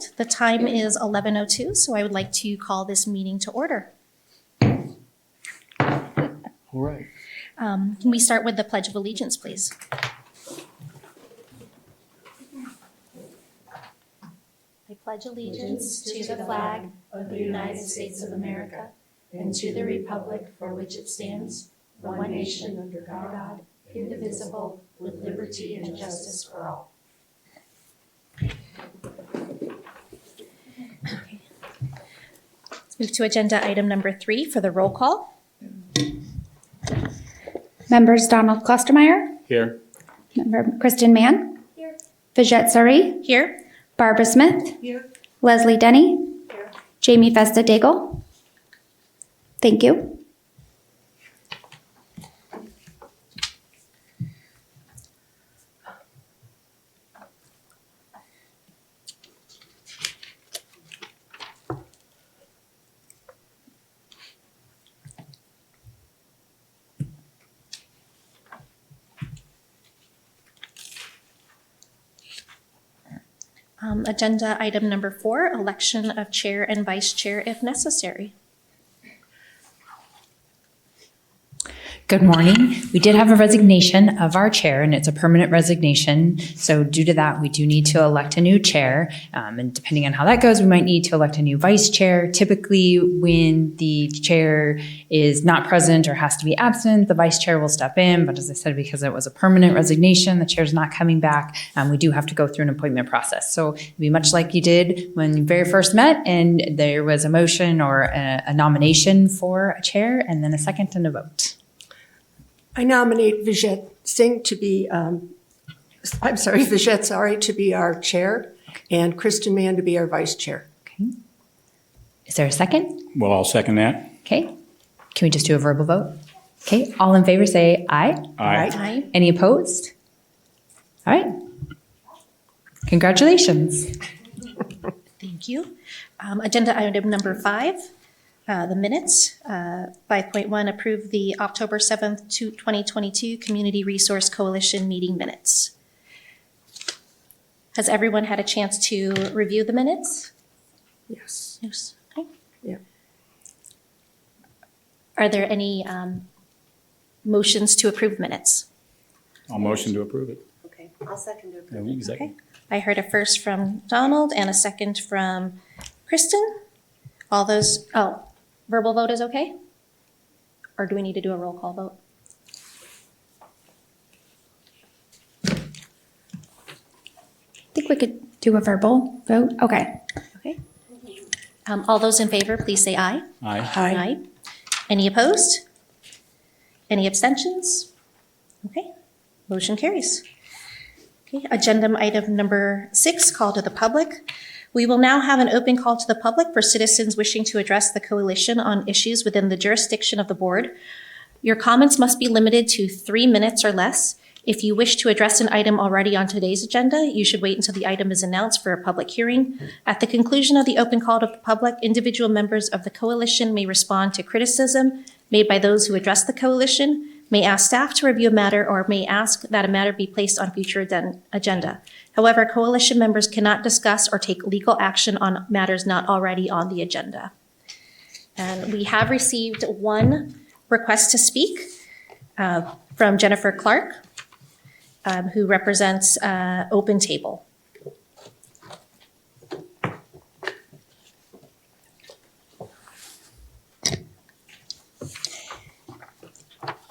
right, the time is 11:02, so I would like to call this meeting to order. All right. Can we start with the Pledge of Allegiance, please? I pledge allegiance to the flag of the United States of America and to the republic for which it stands, one nation under God, indivisible, with liberty and justice for all. Okay. Let's move to agenda item number 3 for the roll call. Members Donald Klostermeyer, Here. Member Kristen Mann, Here. Vijette Suri, Here. Barbara Smith, Here. Leslie Denny, Here. Jamie Festa Daigle. Thank you. Agenda item number 4, election of chair and vice chair if necessary. Good morning. We did have a resignation of our chair, and it's a permanent resignation. So due to that, we do need to elect a new chair. And depending on how that goes, we might need to elect a new vice chair. Typically, when the chair is not present or has to be absent, the vice chair will step in. But as I said, because it was a permanent resignation, the chair's not coming back, we do have to go through an appointment process. So it'd be much like you did when you very first met, and there was a motion or a nomination for a chair, and then a second and a vote. I nominate Vijette Singh to be, Vijette Suri to be our chair and Kristen Mann to be our vice chair. Okay. Is there a second? Well, I'll second that. Okay. Can we just do a verbal vote? Okay. All in favor say aye. Aye. Aye. Any opposed? All right. Congratulations. Thank you. Agenda item number 5, the minutes. 5.1, approve the October 7th, 2022 Community Resource Coalition meeting minutes. Has everyone had a chance to review the minutes? Yes. Yes. Okay. Yeah. Are there any motions to approve minutes? I'll motion to approve it. Okay, I'll second it. Yeah, you second. Okay. I heard a first from Donald and a second from Kristen. All those, verbal vote is okay? Or do we need to do a roll call vote? I think we could do a verbal vote. Okay. Okay. All those in favor, please say aye. Aye. Aye. Any opposed? Any abstentions? Okay, motion carries. Okay, agenda item number 6, call to the public. We will now have an open call to the public for citizens wishing to address the coalition on issues within the jurisdiction of the board. Your comments must be limited to 3 minutes or less. If you wish to address an item already on today's agenda, you should wait until the item is announced for a public hearing. At the conclusion of the open call to the public, individual members of the coalition may respond to criticism made by those who address the coalition, may ask staff to review a matter, or may ask that a matter be placed on future agenda. However, coalition members cannot discuss or take legal action on matters not already on the agenda. And we have received one request to speak from Jennifer Clark, who represents Open Table.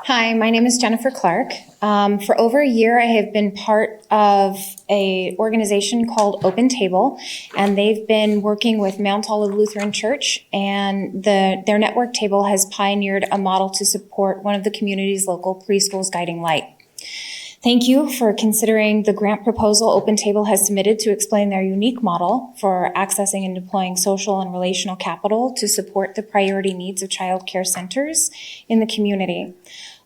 Hi, my name is Jennifer Clark. For over a year, I have been part of an organization called Open Table, and they've been working with Mount Olive Lutheran Church, and their network table has pioneered a model to support one of the community's local preschools, Guiding Light. Thank you for considering the grant proposal Open Table has submitted to explain their unique model for accessing and deploying social and relational capital to support the priority needs of child care centers in the community.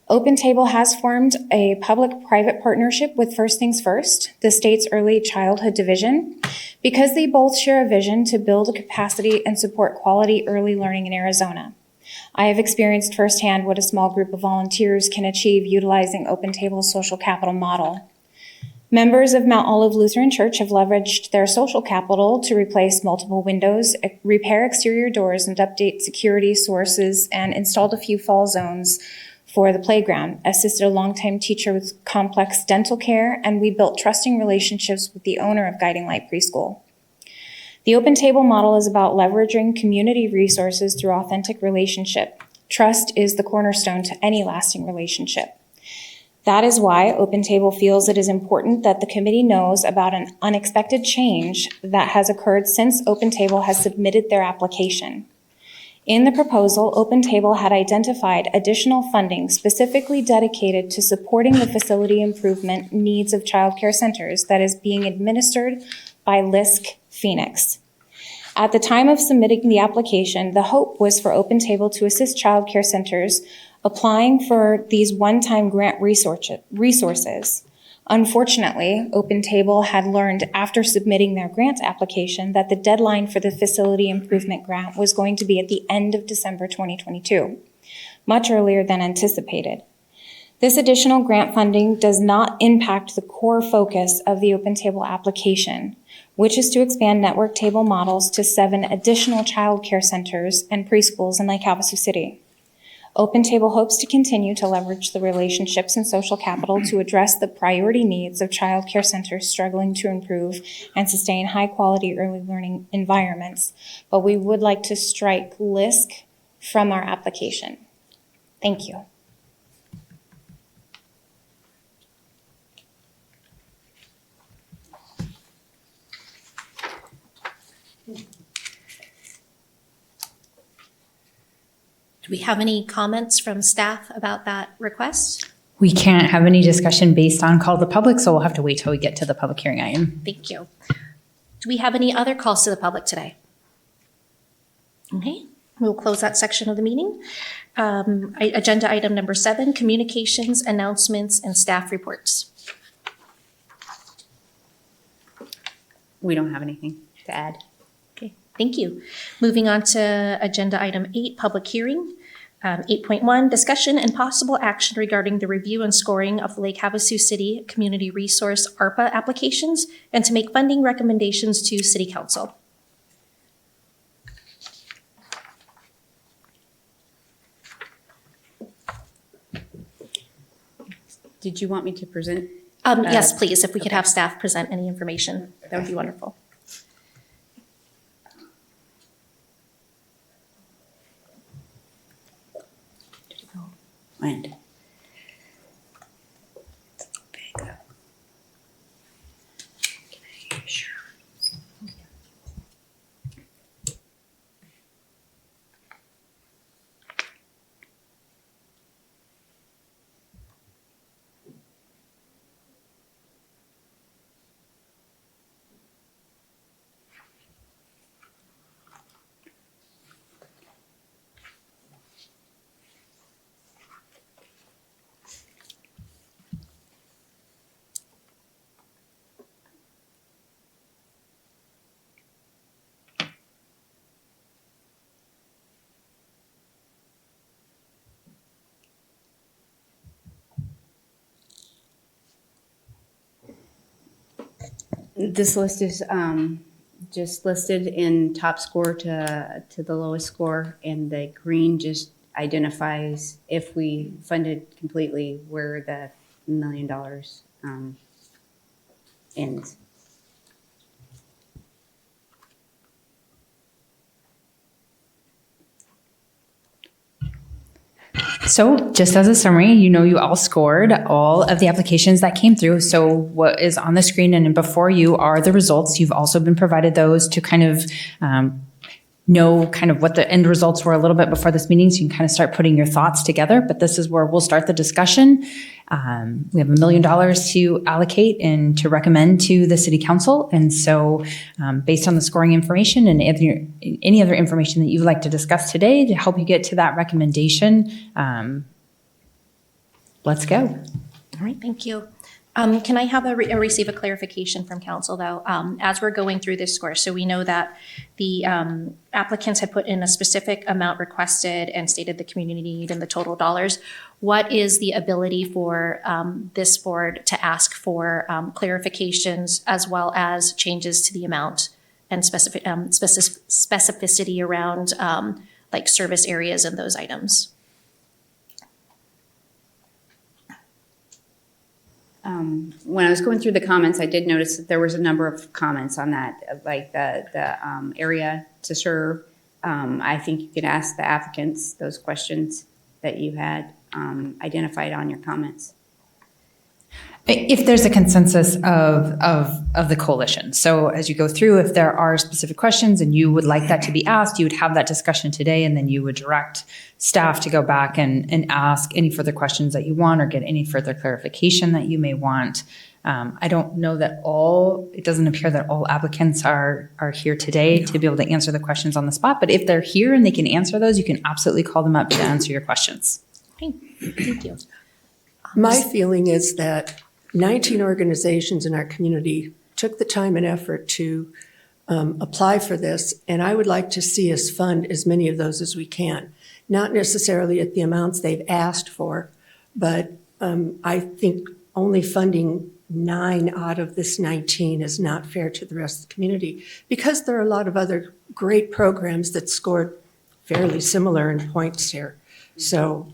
Open Table has formed a public-private partnership with First Things First, the state's early childhood division, because they both share a vision to build a capacity and support quality early learning in Arizona. I have experienced firsthand what a small group of volunteers can achieve utilizing Open Table's social capital model. Members of Mount Olive Lutheran Church have leveraged their social capital to replace multiple windows, repair exterior doors, and update security sources, and installed a few fall zones for the playground, assisted a longtime teacher with complex dental care, and we built trusting relationships with the owner of Guiding Light Preschool. The open table model is about leveraging community resources through authentic relationship. Trust is the cornerstone to any lasting relationship. That is why Open Table feels it is important that the committee knows about an unexpected change that has occurred since Open Table has submitted their application. In the proposal, Open Table had identified additional funding specifically dedicated to supporting the facility improvement needs of child care centers that is being administered by LISC Phoenix. At the time of submitting the application, the hope was for Open Table to assist child care centers applying for these one-time grant resources. Unfortunately, Open Table had learned after submitting their grant application that the deadline for the facility improvement grant was going to be at the end of December 2022, much earlier than anticipated. This additional grant funding does not impact the core focus of the Open Table application, which is to expand network table models to 7 additional child care centers and preschools in Lake Havasu City. Open Table hopes to continue to leverage the relationships and social capital to address the priority needs of child care centers struggling to improve and sustain high-quality early learning environments, but we would like to strike LISC from our application. Thank you. Do we have any comments from staff about that request? We can't have any discussion based on call to the public, so we'll have to wait till we get to the public hearing item. Thank you. Do we have any other calls to the public today? Okay, we'll close that section of the meeting. Agenda item number 7, communications, announcements, and staff reports. We don't have anything to add. Okay, thank you. Moving on to agenda item 8, public hearing. 8.1, discussion and possible action regarding the review and scoring of the Lake Havasu City Community Resource ARPA applications and to make funding recommendations to City Council. Did you want me to present? Yes, please, if we could have staff present any information, that would be wonderful. And this list is just listed in top score to the lowest score, and the green just identifies if we funded completely where the $1 million ends. So just as a summary, you all scored all of the applications that came through. So what is on the screen and before you are the results. You've also been provided those to kind of know kind of what the end results were a little bit before this meeting, so you can kind of start putting your thoughts together. But this is where we'll start the discussion. We have $1 million to allocate and to recommend to the City Council. And so based on the scoring information and any other information that you'd like to discuss today to help you get to that recommendation, let's go. All right, thank you. Can I have receive a clarification from council though, as we're going through this score? So we know that the applicants had put in a specific amount requested and stated the community need and the total dollars. What is the ability for this board to ask for clarifications as well as changes to the amount and specificity around like service areas and those items? When I was going through the comments, I did notice that there was a number of comments on that, like the area to serve. I think you could ask the applicants those questions that you had identified on your comments. If there's a consensus of the coalition. So as you go through, if there are specific questions and you would like that to be asked, you would have that discussion today, and then you would direct staff to go back and ask any further questions that you want or get any further clarification that you may want. I don't know that it doesn't appear that all applicants are here today to be able to answer the questions on the spot, but if they're here and they can answer those, you can absolutely call them up to answer your questions. Okay, thank you. My feeling is that 19 organizations in our community took the time and effort to apply for this, and I would like to see us fund as many of those as we can. Not necessarily at the amounts they've asked for, but I think only funding 9 out of this 19 is not fair to the rest of the community, because there are a lot of other great programs that scored fairly similar in points here. So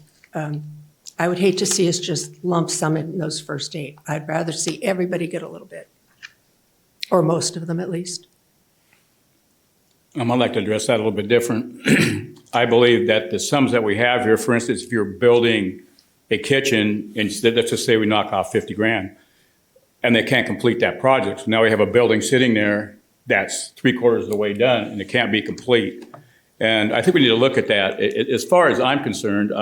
I would hate to see us just lump sum it in those first 8. I'd rather see everybody get a little bit, or most of them at least. I'd like to address that a little bit different. I believe that the sums that we have here, for instance, if you're building a kitchen, and let's just say we knock off 50 grand, and they can't complete that project. So now we have a building sitting there that's 3/4 of the way done, and it can't be complete. And I think we need to look at that. As far as I'm concerned,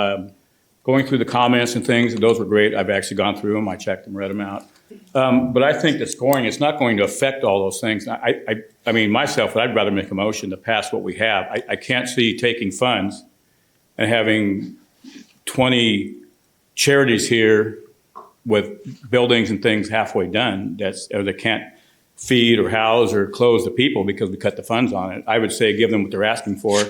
going through the comments and things, those were great. I've actually gone through them. I checked them, read them out. But I think the scoring is not going to affect all those things. I mean, myself, I'd rather make a motion to pass what we have. I can't see taking funds and having 20 charities here with buildings and things halfway done that can't feed or house or clothe the people because we cut the funds on it. I would say give them what they're asking for.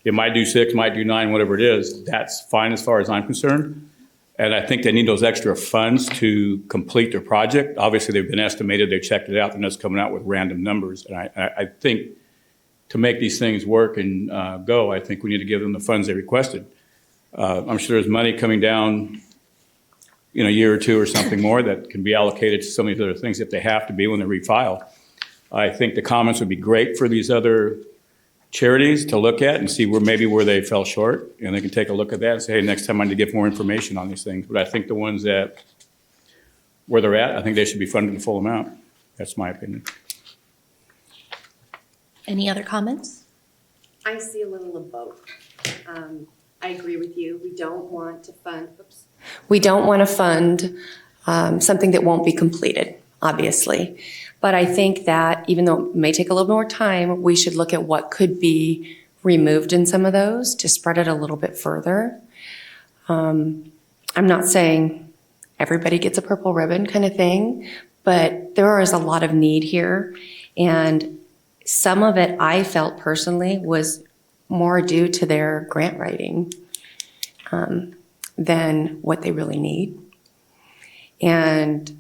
It might do 6, might do 9, whatever it is. That's fine as far as I'm concerned. And I think they need those extra funds to complete their project. Obviously, they've been estimated. They checked it out. They're just coming out with random numbers. And I think to make these things work and go, I think we need to give them the funds they requested. I'm sure there's money coming down in a year or 2 or something more that can be allocated to some of these other things if they have to be when they refile. I think the comments would be great for these other charities to look at and see where they fell short, and they can take a look at that and say, hey, next time I need to get more information on these things. But I think the ones where they're at, I think they should be funded the full amount. That's my opinion. Any other comments? I see a little of both. I agree with you. We don't want to fund, something that won't be completed, obviously. But I think that even though it may take a little more time, we should look at what could be removed in some of those to spread it a little bit further. I'm not saying everybody gets a purple ribbon kind of thing, but there is a lot of need here. And some of it I felt personally was more due to their grant writing than what they really need. And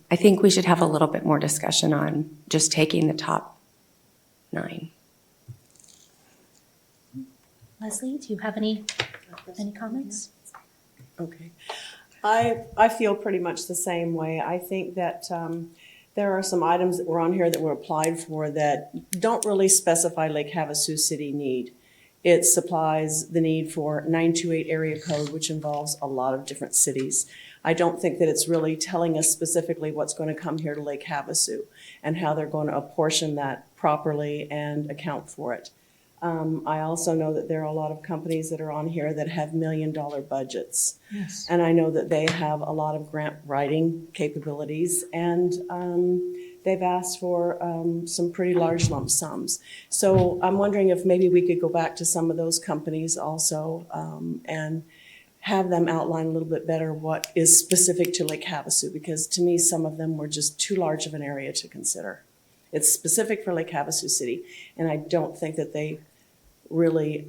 I think we should have a little bit more discussion on just taking the top 9. Leslie, do you have any comments? Okay. I feel pretty much the same way. I think that there are some items that were on here that were applied for that don't really specify Lake Havasu City need. It supplies the need for 928 area code, which involves a lot of different cities. I don't think that it's really telling us specifically what's going to come here to Lake Havasu and how they're going to apportion that properly and account for it. I also know that there are a lot of companies that are on here that have $1 million budgets. Yes. And I know that they have a lot of grant writing capabilities, and they've asked for some pretty large lump sums. So I'm wondering if maybe we could go back to some of those companies also and have them outline a little bit better what is specific to Lake Havasu, because to me, some of them were just too large of an area to consider. It's specific for Lake Havasu City, and I don't think that they really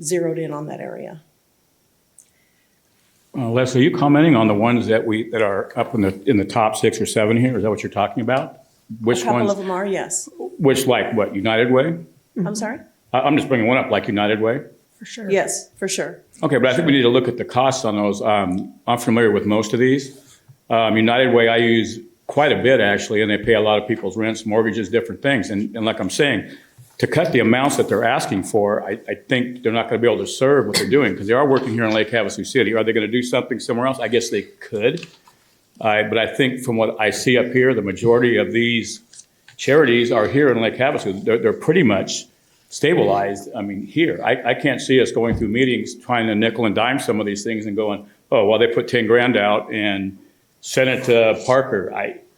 zeroed in on that area. Leslie, are you commenting on the ones that are up in the top 6 or 7 here? Is that what you're talking about? Which A couple ones? of them are, yes. Which, like what, United Way? I'm sorry? I'm just bringing one up, like United Way. For sure. Yes, for sure. Okay, but I think we need to look at the costs on those. I'm familiar with most of these. United Way, I use quite a bit, actually, and they pay a lot of people's rents, mortgages, different things. And like I'm saying, to cut the amounts that they're asking for, I think they're not going to be able to serve what they're doing, because they are working here in Lake Havasu City. Are they going to do something somewhere else? I guess they could. But I think from what I see up here, the majority of these charities are here in Lake Havasu. They're pretty much stabilized, I mean, here. I can't see us going through meetings trying to nickel and dime some of these things and going, oh, well, they put 10 grand out and sent it to Parker.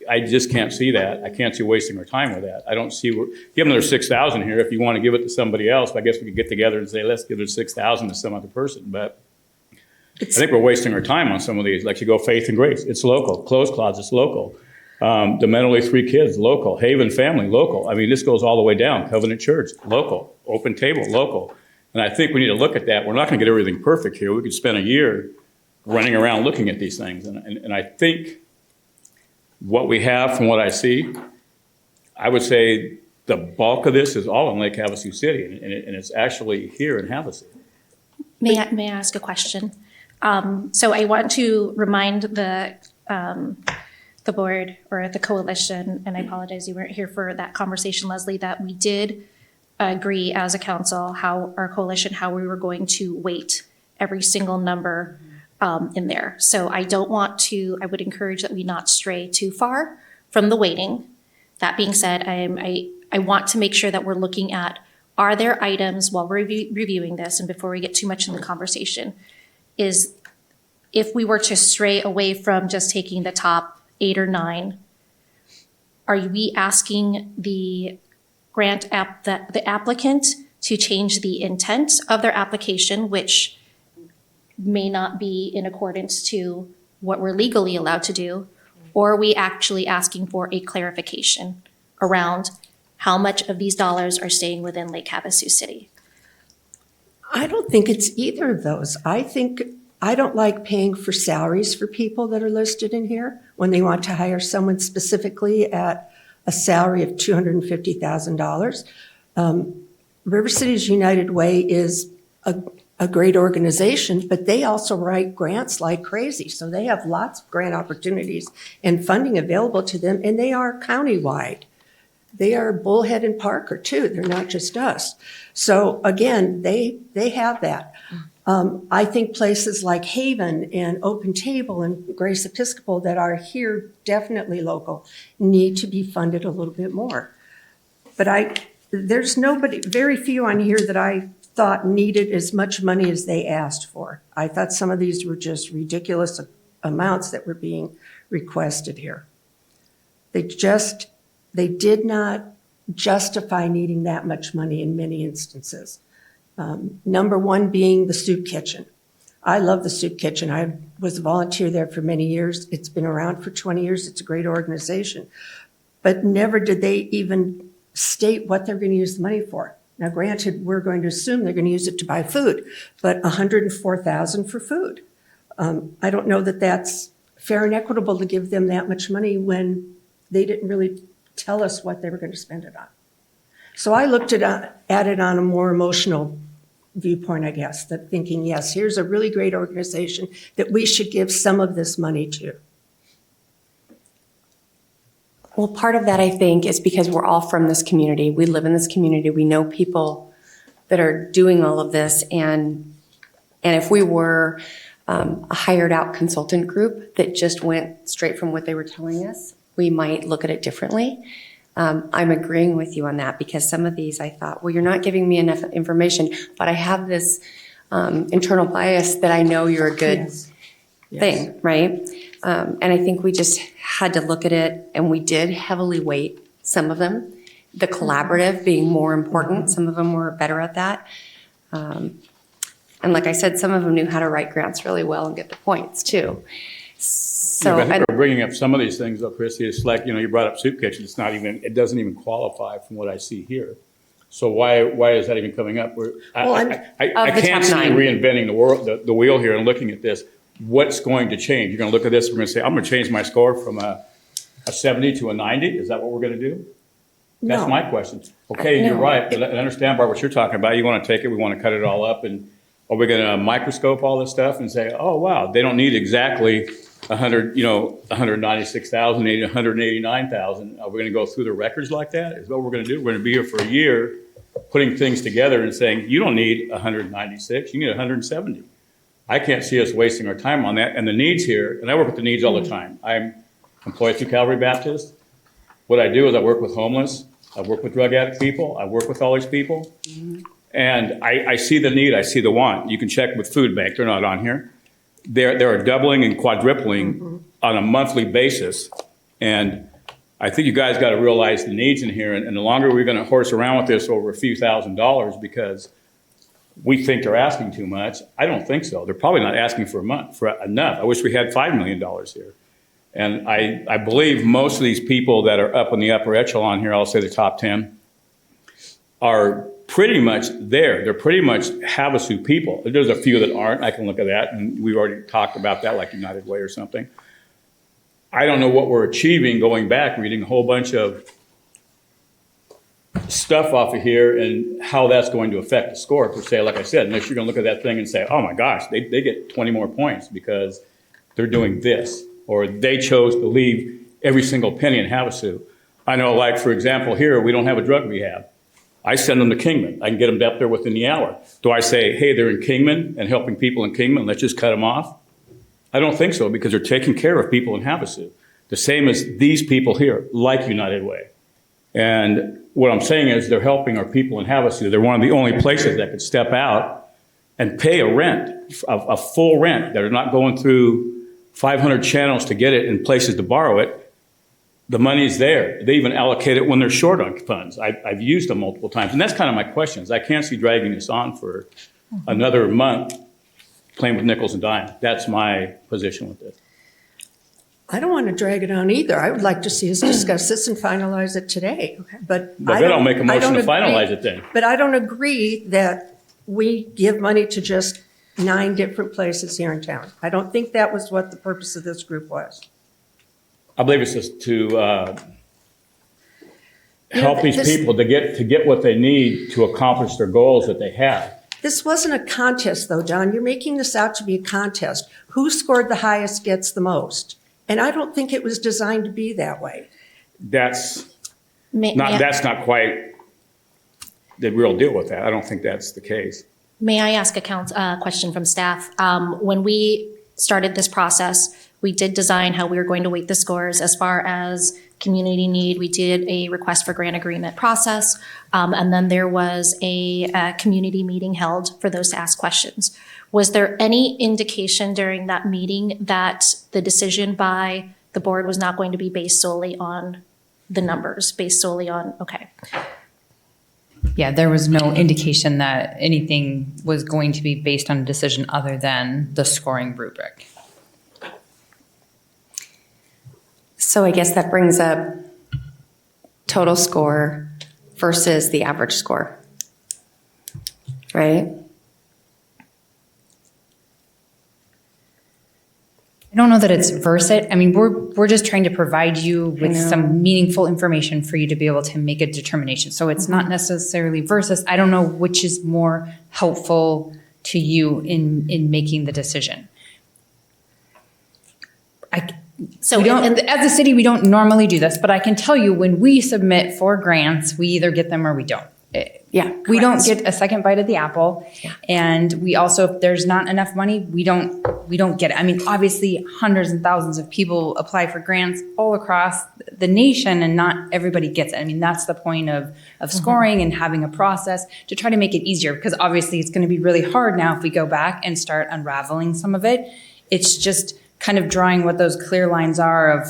I just can't see that. I can't see wasting our time with that. I don't see, give them their 6,000 here. If you want to give it to somebody else, I guess we could get together and say, let's give it 6,000 to some other person. But I think we're wasting our time on some of these. Like you go Faith and Grace, it's local. Clothes Closets, local. The Mentally 3 Kids, local. Haven Family, local. I mean, this goes all the way down. Covenant Church, local. Open Table, local. And I think we need to look at that. We're not going to get everything perfect here. We could spend a year running around looking at these things. And I think what we have, from what I see, I would say the bulk of this is all in Lake Havasu City, and it's actually here in Havasu. May I ask a question? So I want to remind the board or the coalition, and I apologize you weren't here for that conversation, Leslie, that we did agree as a council, how our coalition, how we were going to weight every single number in there. So I would encourage that we not stray too far from the weighting. That being said, I want to make sure that we're looking at, are there items while we're reviewing this, and before we get too much in the conversation, is if we were to stray away from just taking the top 8 or 9, are we asking the the applicant to change the intent of their application, which may not be in accordance to what we're legally allowed to do, or are we actually asking for a clarification around how much of these dollars are staying within Lake Havasu City? I don't think it's either of those. I don't like paying for salaries for people that are listed in here when they want to hire someone specifically at a salary of $250,000. River Cities United Way is a great organization, but they also write grants like crazy. So they have lots of grant opportunities and funding available to them, and they are countywide. They are Bullhead and Parker too. They're not just us. So again, they have that. I think places like Haven and Open Table and Grace Episcopal that are here, definitely local, need to be funded a little bit more. But there's very few on here that I thought needed as much money as they asked for. I thought some of these were just ridiculous amounts that were being requested here. They did not justify needing that much money in many instances. Number one being the soup kitchen. I love the soup kitchen. I was a volunteer there for many years. It's been around for 20 years. It's a great organization. But never did they even state what they're going to use the money for. Now, granted, we're going to assume they're going to use it to buy food, but $104,000 for food. I don't know that that's fair and equitable to give them that much money when they didn't really tell us what they were going to spend it on. So I looked at it on a more emotional viewpoint, I guess, that thinking, yes, here's a really great organization that we should give some of this money to. Well, part of that, I think, is because we're all from this community. We live in this community. We know people that are doing all of this. And if we were a hired out consultant group that just went straight from what they were telling us, we might look at it differently. I'm agreeing with you on that, because some of these I thought, well, you're not giving me enough information, but I have this internal bias that I know you're a good thing, right? And I think we just had to look at it, and we did heavily weight some of them, the collaborative being more important. Some of them were better at that. And like I said, some of them knew how to write grants really well and get the points too. So, Yeah, but I think and- we're bringing up some of these things though, Chrissy. It's like, you brought up soup kitchen. It's not even, it doesn't even qualify from what I see here. So why is that even coming up? I Of the can't top see nine. reinventing the wheel here and looking at this. What's going to change? You're going to look at this, we're going to say, I'm going to change my score from a 70 to a 90? Is that what we're going to do? That's No. my question. Okay, you're No. right. But I understand, Barbara, what you're talking about. You want to take it, we want to cut it all up, and are we going to microscope all this stuff and say, oh, wow, they don't need exactly 196,000, 189,000. Are we going to go through the records like that? Is what we're going to do? We're going to be here for a year, putting things together and saying, you don't need 196, you need 170. I can't see us wasting our time on that. And the needs here, and I work with the needs all the time. I'm employed through Calvary Baptist. What I do is I work with homeless, I work with drug addict people, I work with all these people. And I see the need, I see the want. You can check with Food Bank, they're not on here. They're doubling and quadrupling on a monthly basis. And I think you guys got to realize the needs in here. And the longer we're going to horse around with this over a few $1,000s because we think they're asking too much, I don't think so. They're probably not asking for enough. I wish we had $5 million here. And I believe most of these people that are up in the upper echelon here, I'll say the top 10, are pretty much there. They're pretty much Havasu people. There's a few that aren't. I can look at that, and we've already talked about that, like United Way or something. I don't know what we're achieving going back, reading a whole bunch of stuff off of here and how that's going to affect the score, per se, like I said, unless you're going to look at that thing and say, oh my gosh, they get 20 more points because they're doing this, or they chose to leave every single penny in Havasu. I know, like, for example, here, we don't have a drug rehab. I send them to Kingman. I can get them up there within the hour. Do I say, hey, they're in Kingman and helping people in Kingman, let's just cut them off? I don't think so, because they're taking care of people in Havasu. The same as these people here, like United Way. And what I'm saying is they're helping our people in Havasu. They're one of the only places that could step out and pay a rent, a full rent. They're not going through 500 channels to get it and places to borrow it. The money's there. They even allocate it when they're short on funds. I've used them multiple times. And that's kind of my questions. I can't see dragging this on for another month, playing with nickels and dimes. That's my position with this. I don't want to drag it on either. I would like to see us discuss this and finalize it today. But But then I'll make a I motion don't to finalize agree- it then. But I don't agree that we give money to just 9 different places here in town. I don't think that was what the purpose of this group was. I believe it's just to help these this- people to get what they need to accomplish their goals that they have. This wasn't a contest, though, Don. You're making this out to be a contest. Who scored the highest gets the most. And I don't think it was designed to be that way. That's May I not quite the real deal with that. I don't think that's the case. ask a question from staff? When we started this process, we did design how we were going to weight the scores as far as community need. We did a request for grant agreement process. And then there was a community meeting held for those to ask questions. Was there any indication during that meeting that the decision by the board was not going to be based solely on the numbers, based solely on, okay. Yeah, there was no indication that anything was going to be based on a decision other than the scoring rubric. So I guess that brings up total score versus the average score, right? I don't know that it's versus. I mean, we're just trying to provide you with know. some meaningful information for you to be able to make a determination. So it's not necessarily versus. I don't know which is more helpful to you in making the decision. So We don't, and- as a city, we don't normally do this, but I can tell you when we submit for grants, we either get them or we don't. Yeah, We don't correct. get a second bite of the apple. Yeah. And we also, if there's not enough money, we don't get it. I mean, obviously, hundreds and thousands of people apply for grants all across the nation and not everybody gets it. I mean, that's the point of scoring and having a process to try to make it easier, because obviously it's going to be really hard now if we go back and start unraveling some of it. It's just kind of drawing what those clear lines are of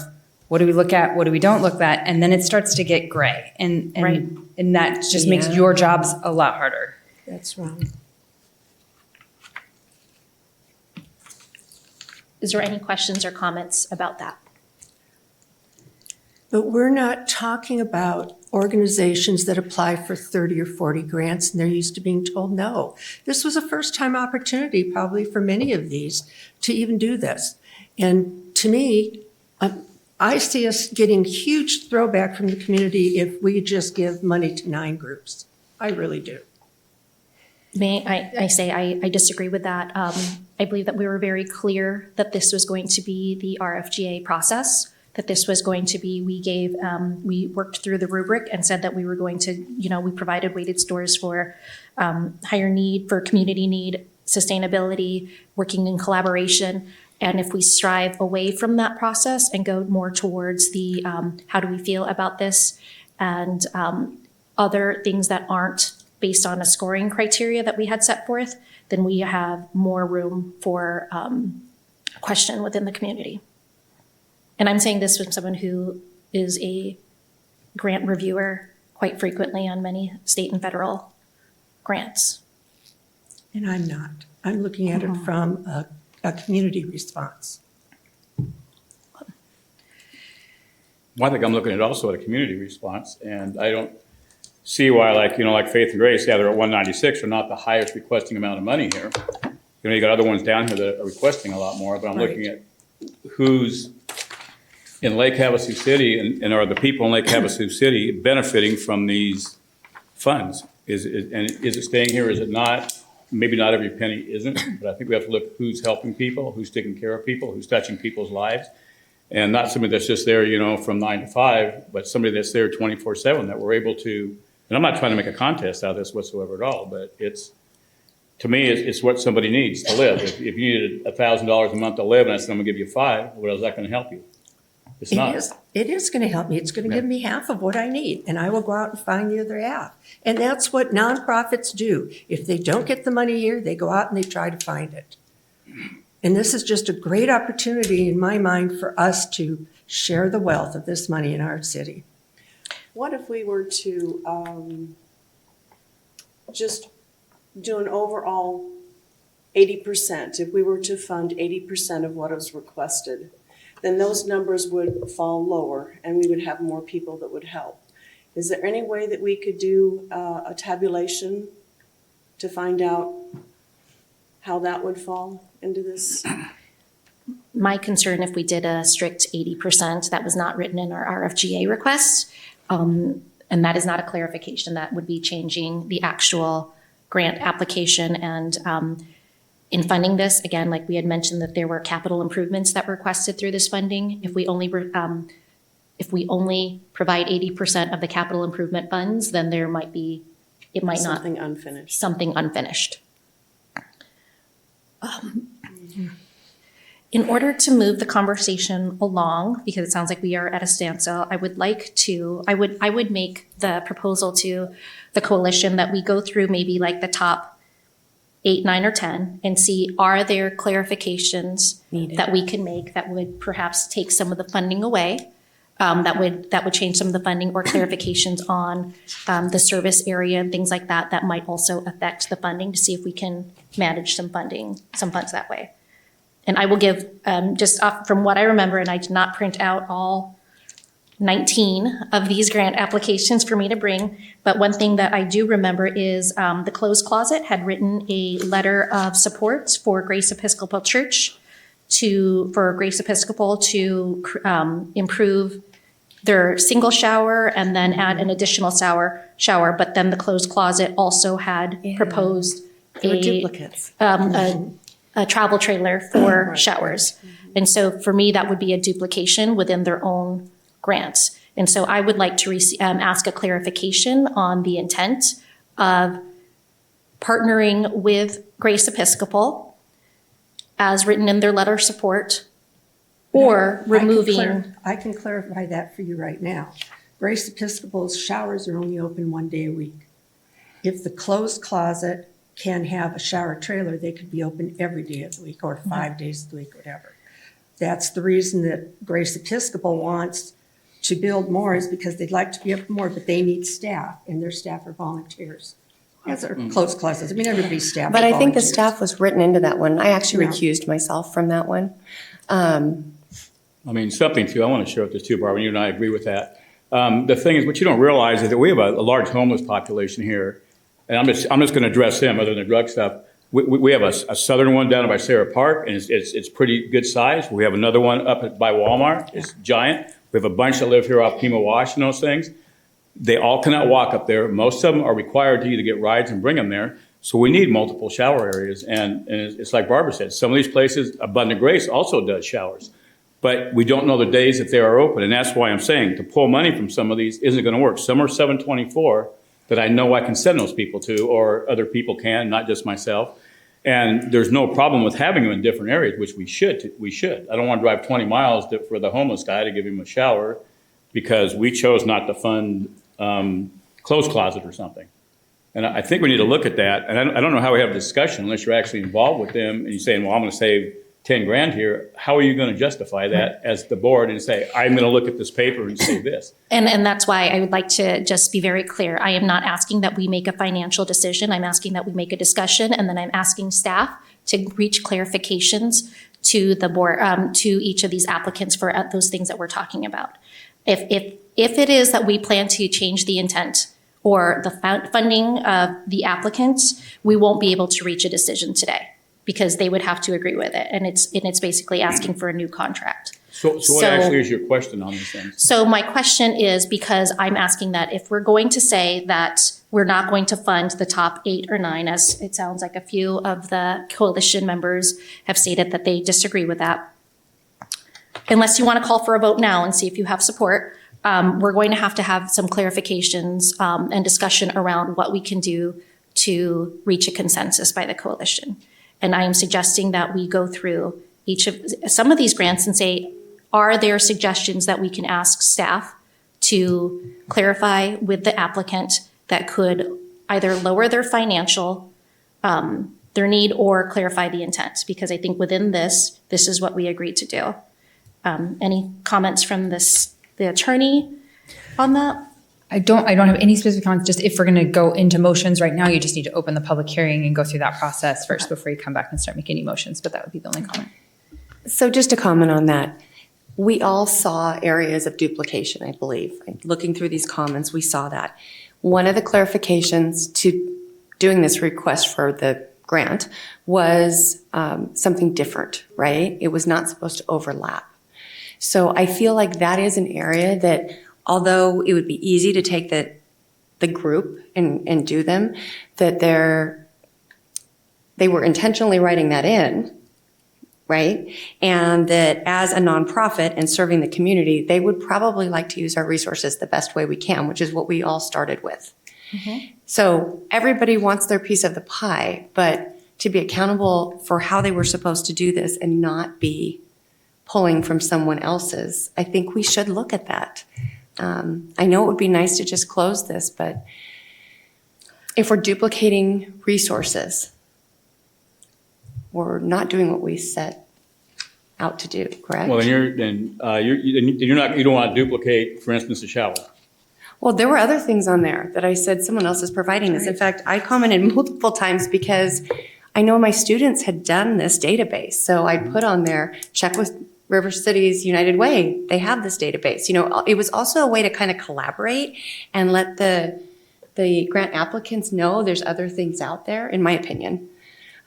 what do we look at, what do we don't look at, and then it starts to get gray. And Right. and that just makes Yeah. your jobs a lot harder. That's wrong. Is there any questions or comments about that? But we're not talking about organizations that apply for 30 or 40 grants and they're used to being told no. This was a first-time opportunity probably for many of these to even do this. And to me, I see us getting huge throwback from the community if we just give money to 9 groups. I really do. May I say I disagree with that. I believe that we were very clear that this was going to be the RFGA process, that this was going to be, we worked through the rubric and said that we were going to, we provided weighted scores for higher need, for community need, sustainability, working in collaboration. And if we strive away from that process and go more towards the how do we feel about this and other things that aren't based on a scoring criteria that we had set forth, then we have more room for question within the community. And I'm saying this from someone who is a grant reviewer quite frequently on many state and federal grants. And I'm not. I'm looking at it from a community response. Well, I think I'm looking at also at a community response, and I don't see why, like Faith and Grace, yeah, they're at 196, are not the highest requesting amount of money here. You got other ones down here that are requesting a lot more, but I'm looking at who's in Lake Havasu City and are the people in Lake Havasu City benefiting from these funds? Is it staying here? Is it not? Maybe not every penny isn't, but I think we have to look who's helping people, who's taking care of people, who's touching people's lives. And not somebody that's just there, from 9 to 5, but somebody that's there 24/7 that we're able to, and I'm not trying to make a contest out of this whatsoever at all, but to me, it's what somebody needs to live. If you needed $1,000 a month to live and I said, I'm gonna give you $5, well, is that gonna help you? It's not. It is going to help me. It's going to give me half of what I need, and I will go out and find the other half. And that's what nonprofits do. If they don't get the money here, they go out and they try to find it. And this is just a great opportunity in my mind for us to share the wealth of this money in our city. What if we were to just do an overall 80%? If we were to fund 80% of what was requested, then those numbers would fall lower and we would have more people that would help. Is there any way that we could do a tabulation to find out how that would fall into this? My concern, if we did a strict 80%, that was not written in our RFGA request, and that is not a clarification, that would be changing the actual grant application. And in funding this, again, like we had mentioned that there were capital improvements that were requested through this funding. If we only provide 80% of the capital improvement funds, then it might not. Something unfinished. Something unfinished. In order to move the conversation along, because it sounds like we are at a standstill, I would make the proposal to the coalition that we go through maybe like the top 8, 9, or 10 and see, are there clarifications that we can make that would perhaps take some of the funding away, that would change some of the funding, or clarifications on the service area and things like that might also affect the funding, to see if we can manage some funds that way. And I will give, just off from what I remember, and I did not print out all 19 of these grant applications for me to bring, but one thing that I do remember is the Closed Closet had written a letter of support for Grace Episcopal Church to improve their single shower and then add an additional shower. But then the Closed Closet also had proposed There were duplicates. a travel trailer for showers. And so for me, that would be a duplication within their own grants. And so I would like to ask a clarification on the intent of partnering with Grace Episcopal as written in their letter of support, or removing. I can clarify that for you right now. Grace Episcopal's showers are only open 1 day a week. If the Closed Closet can have a shower trailer, they could be open every day of the week or 5 days of the week, whatever. That's the reason that Grace Episcopal wants to build more, is because they'd like to be up more, but they need staff, and their staff are volunteers. Yes, or closed closets. I mean, everybody's staff. But I think the volunteers. staff was written into that one. I actually Yeah. recused myself from that one. I mean, something too, I want to share with this too, Barbara, you and I agree with that. The thing is, what you don't realize is that we have a large homeless population here. And I'm just going to address them other than the drug stuff. We have a southern one down by Sarah Park, and it's pretty good size. We have another one up by Walmart. It's giant. We have a bunch that live here off Pima Wash and those things. They all cannot walk up there. Most of them are required to either get rides and bring them there. So we need multiple shower areas. And it's like Barbara said, some of these places, Abundant Grace also does showers. But we don't know the days that they are open. And that's why I'm saying to pull money from some of these isn't going to work. Some are 724 that I know I can send those people to, or other people can, not just myself. And there's no problem with having them in different areas, which we should. I don't want to drive 20 miles for the homeless guy to give him a shower because we chose not to fund clothes closet or something. And I think we need to look at that. And I don't know how we have a discussion unless you're actually involved with them and you're saying, well, I'm going to save 10 grand here. How are you going to justify that as the board and say, I'm going to look at this paper and say this? And that's why I would like to just be very clear. I am not asking that we make a financial decision. I'm asking that we make a discussion, and then I'm asking staff to reach clarifications to the board, to each of these applicants for those things that we're talking about. If it is that we plan to change the intent or the funding of the applicants, we won't be able to reach a decision today because they would have to agree with it. And it's basically asking for a new contract. So what actually is your question on these things? So my question is, because I'm asking that if we're going to say that we're not going to fund the top 8 or 9, as it sounds like a few of the coalition members have stated that they disagree with that. Unless you want to call for a vote now and see if you have support, we're going to have some clarifications and discussion around what we can do to reach a consensus by the coalition. And I am suggesting that we go through some of these grants and say, are there suggestions that we can ask staff to clarify with the applicant that could either lower their financial, their need, or clarify the intent? Because I think within this is what we agreed to do. Any comments from the attorney on that? I don't have any specific comments, just if we're going to go into motions right now, you just need to open the public hearing and go through that process first before you come back and start making any motions, but that would be the only comment. So just to comment on that, we all saw areas of duplication, I believe. Looking through these comments, we saw that. One of the clarifications to doing this request for the grant was something different, right? It was not supposed to overlap. So I feel like that is an area that, although it would be easy to take the group and do them, that they were intentionally writing that in, right? And that as a nonprofit and serving the community, they would probably like to use our resources the best way we can, which is what we all started with. Mm-hmm. So everybody wants their piece of the pie, but to be accountable for how they were supposed to do this and not be pulling from someone else's, I think we should look at that. I know it would be nice to just close this, but if we're duplicating resources, we're not doing what we set out to do, correct? Well, you don't want to duplicate, for instance, a shower. Well, there were other things on there that I said someone else is providing this. In fact, I commented multiple times because I know my students had done this database. So I put on there, check with River Cities United Way. They have this database. You know, it was also a way to kind of collaborate and let the grant applicants know there's other things out there, in my opinion.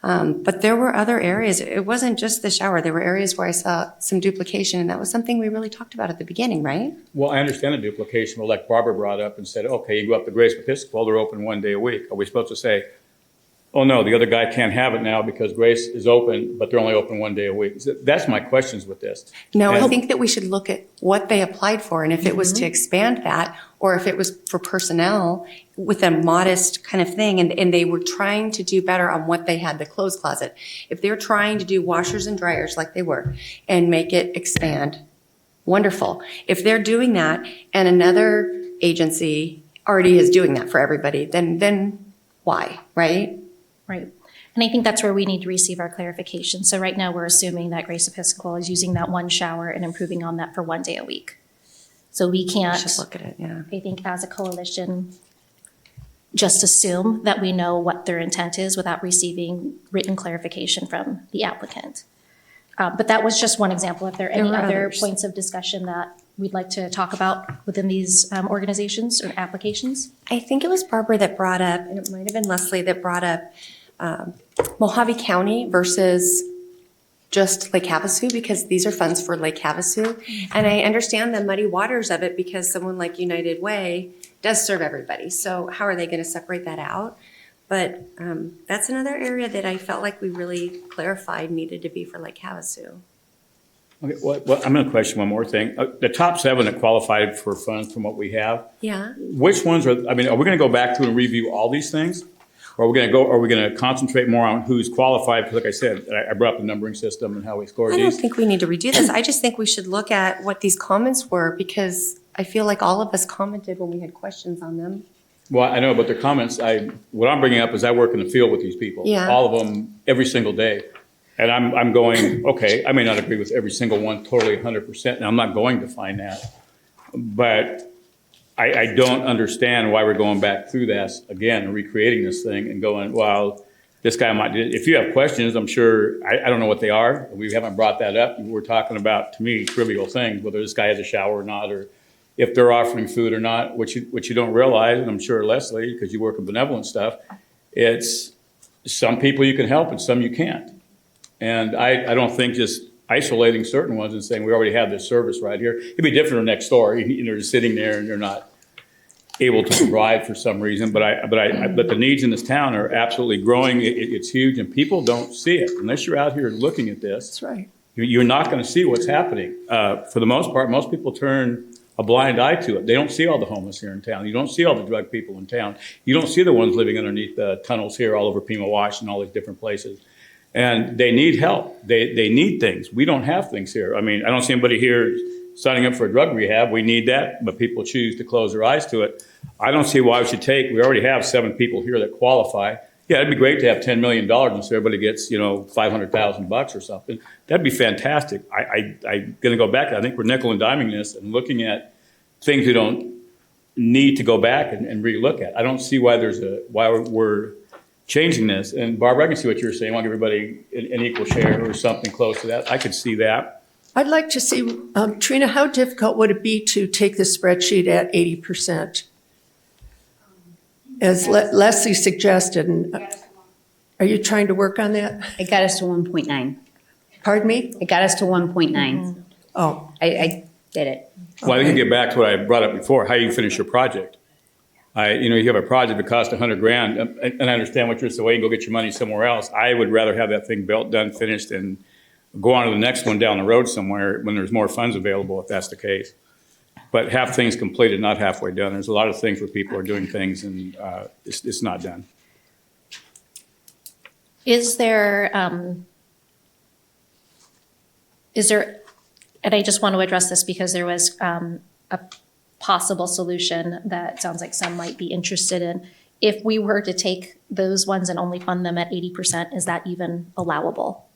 But there were other areas. It wasn't just the shower. There were areas where I saw some duplication, and that was something we really talked about at the beginning, right? Well, I understand the duplication, but like Barbara brought up and said, okay, you go up to Grace Episcopal, they're open 1 day a week. Are we supposed to say, oh no, the other guy can't have it now because Grace is open, but they're only open 1 day a week? That's my questions with this. No, And I think that we should look at what they applied for, and if it was to expand that, or if it was for personnel with a modest kind of thing, and they were trying to do better on what they had, the clothes closet. If they're trying to do washers and dryers like they were and make it expand, wonderful. If they're doing that and another agency already is doing that for everybody, then why, right? Right. And I think that's where we need to receive our clarification. So right now, we're assuming that Grace Episcopal is using that one shower and improving on that for 1 day a week. So we can't, Should look at it, yeah. I think as a coalition, just assume that we know what their intent is without receiving written clarification from the applicant. But that was just one example. If there are any There were other others. points of discussion that we'd like to talk about within these organizations or applications? I think it was Barbara that brought up, and it might have been Leslie that brought up Mojave County versus just Lake Havasu, because these are funds for Lake Havasu. And I understand the muddy waters of it because someone like United Way does serve everybody. So how are they going to separate that out? But that's another area that I felt like we really clarified needed to be for Lake Havasu. Okay, well, I'm going to question one more thing. The top 7 that qualified for funds from what we have, Yeah. which ones are we going to go back through and review all these things? Or are we going to concentrate more on who's qualified? Because like I said, I brought up the numbering system and how we scored I don't these. think we need to redo this. I just think we should look at what these comments were because I feel like all of us commented when we had questions on them. Well, I know, but the comments, what I'm bringing up is I work in the field with these people. Yeah. All of them, every single day. And I'm going, okay, I may not agree with every single one totally 100%, and I'm not going to find that. But I don't understand why we're going back through this again and recreating this thing and going, well, this guy might, if you have questions, I'm sure, I don't know what they are. We haven't brought that up. We're talking about, to me, trivial things, whether this guy has a shower or not, or if they're offering food or not, which you don't realize, and I'm sure Leslie, because you work in benevolent stuff, it's some people you can help and some you can't. And I don't think just isolating certain ones and saying, we already have this service right here. It'd be different next door. They're just sitting there and they're not able to provide for some reason. But the needs in this town are absolutely growing. It's huge and people don't see it. Unless you're out here looking at this, That's right. you're not going to see what's happening. For the most part, most people turn a blind eye to it. They don't see all the homeless here in town. You don't see all the drug people in town. You don't see the ones living underneath the tunnels here all over Pima Wash and all these different places. And they need help. They need things. We don't have things here. I mean, I don't see anybody here signing up for a drug rehab. We need that, but people choose to close their eyes to it. I don't see why we should we already have 7 people here that qualify. Yeah, it'd be great to have $10 million and so everybody gets, $500,000 or something. That'd be fantastic. I'm going to go back. I think we're nickel and diming this and looking at things we don't need to go back and relook at. I don't see why we're changing this. And Barbara, I can see what you're saying. I want everybody an equal share or something close to that. I could see that. I'd like to see, Trina, how difficult would it be to take the spreadsheet at 80%? As Leslie suggested, and are you trying to work on that? It got us to 1.9. Pardon me? It got us to 1.9. Oh, I did it. Well, I can get back to what I brought up before, how you finish your project. You have a project that costs $100,000, and I understand what you're saying, well, you can go get your money somewhere else. I would rather have that thing built, done, finished, and go on to the next one down the road somewhere when there's more funds available, if that's the case. But have things completed, not halfway done. There's a lot of things where people are doing things and it's not done. Is there, and I just want to address this because there was a possible solution that sounds like some might be interested in. If we were to take those ones and only fund them at 80%, is that even allowable?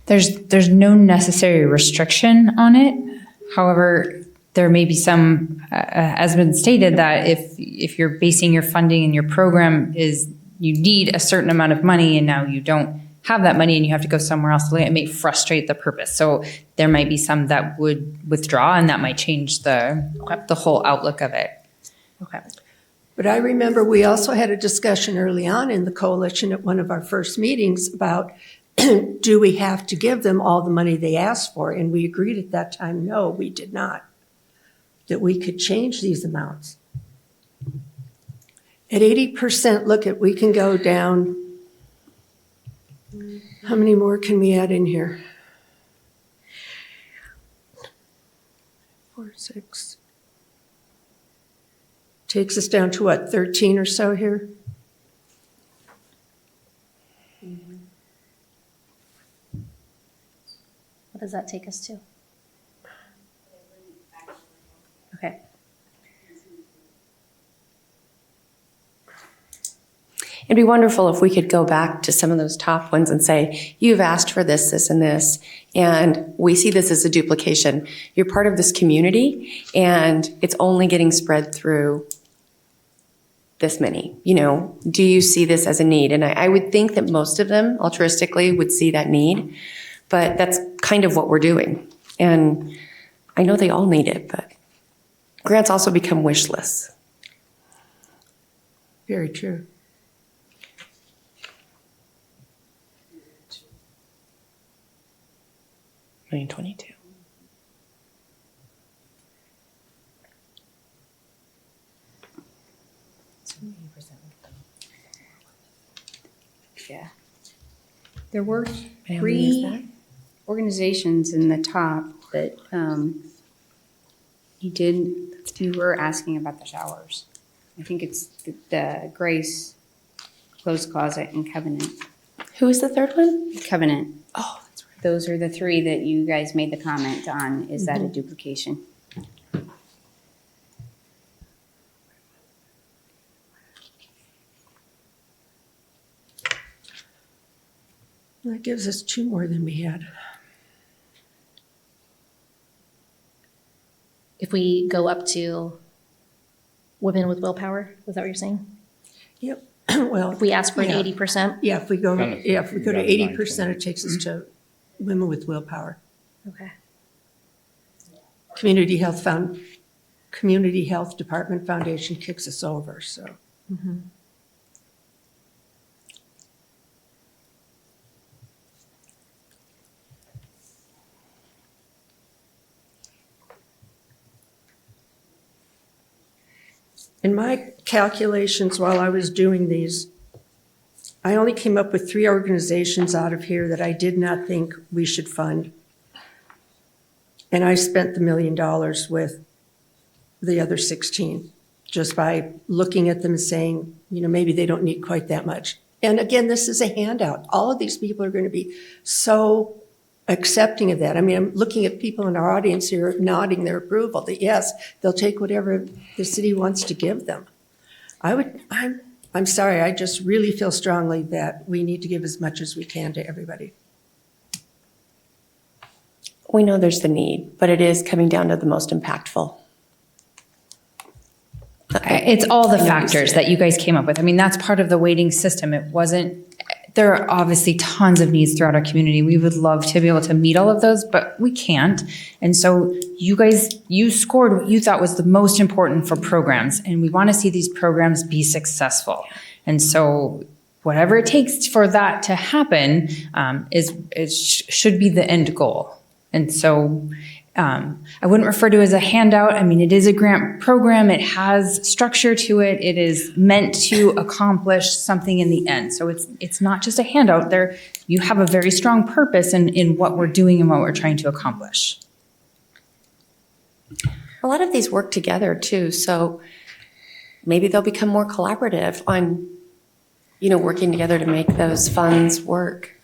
There's no necessary restriction on it. However, there may be some, has been stated that if you're basing your funding and your program is, you need a certain amount of money and now you don't have that money and you have to go somewhere else, it may frustrate the purpose. So there might be some that would withdraw and that might change the whole outlook of it. Okay. but I remember we also had a discussion early on in the coalition at one of our first meetings about do we have to give them all the money they asked for? And we agreed at that time, no, we did not, that we could change these amounts. At 80%, we can go down. How many more can we add in here? 4, 6. Takes us down to what, 13 or so here? What does that take us to? Okay. It'd be wonderful if we could go back to some of those top ones and say, you've asked for this, this, and this, and we see this as a duplication. You're part of this community, and it's only getting spread through this many? You know, do you see this as a need? And I would think that most of them altruistically would see that need, but that's kind of what we're doing. And I know they all need it, but grants also become wish lists. Very true. $1,022. Yeah. There were how many is three organizations in the top that you were asking about the showers. I think it's the Grace, Closed Closet, and Covenant. Who is the third one? Covenant. Oh, that's right. Those are the three that you guys made the comment on. Is that a duplication? That gives us 2 more than we had. If we go up to Women with Willpower, is that what you're saying? Yep. Well, If we ask for an yeah. 80%? Yeah, if we go, Kind of yeah, if we go to down to 80%, it takes us to Women with Willpower. Okay. Community Health Department Foundation kicks us over, so. In my calculations while I was doing these, I only came up with 3 organizations out of here that I did not think we should fund. And I spent the $1 million with the other 16, just by looking at them and saying, you know, maybe they don't need quite that much. And again, this is a handout. All of these people are going to be so accepting of that. I mean, I'm looking at people in our audience here nodding their approval that yes, they'll take whatever the city wants to give them. I'm sorry, I just really feel strongly that we need to give as much as we can to everybody. We know there's the need, but it is coming down to the most impactful. It's all the I know you factors said that you guys came up with. I mean, that's part of the weighting system. It wasn't, there are obviously tons of needs throughout our community. We would love to be able to meet all of those, but we can't. And so you guys, you scored what you thought was the most important for programs, and we want to see these programs be successful. And so whatever it takes for that to happen should be the end goal. And so I wouldn't refer to it as a handout. I mean, it is a grant program. It has structure to it. It is meant to accomplish something in the end. So it's not just a handout. There, you have a very strong purpose in what we're doing and what we're trying to accomplish. A lot of these work together too, so maybe they'll become more collaborative on, you know, working together to make those funds work.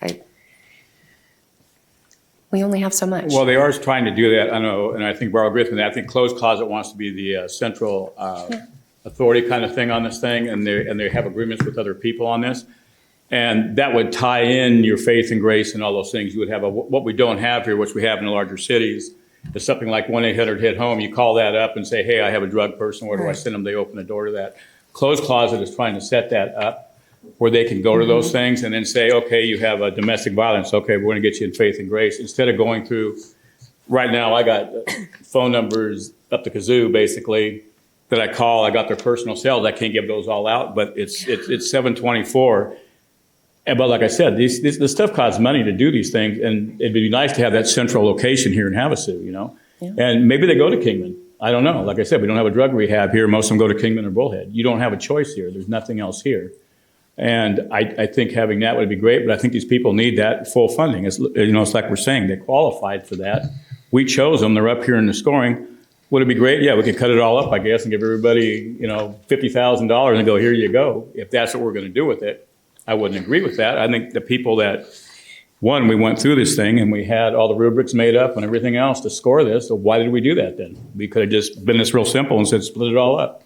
We only have so much. Well, they are trying to do that, I know, and I think Barbara agrees with that. I think Closed Closet wants to be the central authority kind of thing on this thing, and they have agreements with other people on this. And that would tie in your faith and grace and all those things. You would have what we don't have here, which we have in the larger cities, is something like 1-800-HIT-HOME. You call that up and say, hey, I have a drug person. Where do I send them? They open the door to that. Closed Closet is trying to set that up where they can go to those things and then say, okay, you have a domestic violence. Okay, we're going to get you in faith and grace. Instead of going through, right now I got phone numbers up the kazoo basically that I call. I got their personal cells. I can't give those all out, but it's 724. But like I said, this stuff costs money to do these things, and it'd be nice to have that central location here in Havasu, you know? Yeah. And maybe they go to Kingman. I don't know. Like I said, we don't have a drug rehab here. Most of them go to Kingman or Bullhead. You don't have a choice here. There's nothing else here. And I think having that would be great, but I think these people need that full funding. It's, you know, it's like we're saying, they qualified for that. We chose them. They're up here in the scoring. Would it be great? Yeah, we could cut it all up, I guess, and give everybody, you know, $50,000 and go, here you go. If that's what we're going to do with it, I wouldn't agree with that. I think the people that, one, we went through this thing and we had all the rubrics made up and everything else to score this. So why did we do that then? We could have just been this real simple and said, split it all up.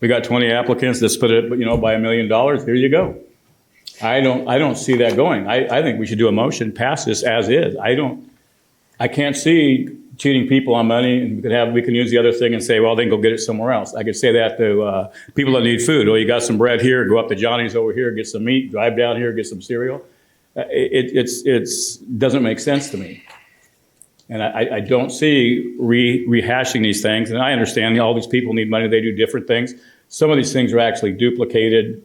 We got 20 applicants that split it, you know, by $1 million. Here you go. I don't see that going. I think we should do a motion, pass this as is. I can't see cheating people on money, and we can use the other thing and say, well, they can go get it somewhere else. I could say that to people that need food. Oh, you got some bread here, go up to Johnny's over here, get some meat, drive down here, get some cereal. It doesn't make sense to me. And I don't see rehashing these things. And I understand all these people need money, they do different things. Some of these things are actually duplicated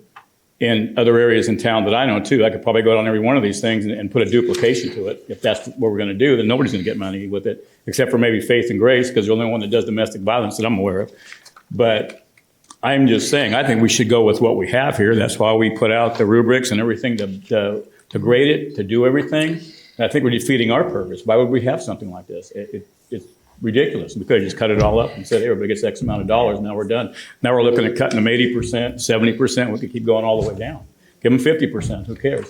in other areas in town that I know too. I could probably go down every one of these things and put a duplication to it. If that's what we're going to do, then nobody's going to get money with it, except for maybe Faith and Grace, because they're the only one that does domestic violence that I'm aware of. But I'm just saying, I think we should go with what we have here. That's why we put out the rubrics and everything to grade it, to do everything. And I think we're defeating our purpose. Why would we have something like this? It's ridiculous. We could have just cut it all up and said, hey, everybody gets X amount of dollars, now we're done. Now we're looking at cutting them 80%, 70%. We could keep going all the way down. Give them 50%, who cares?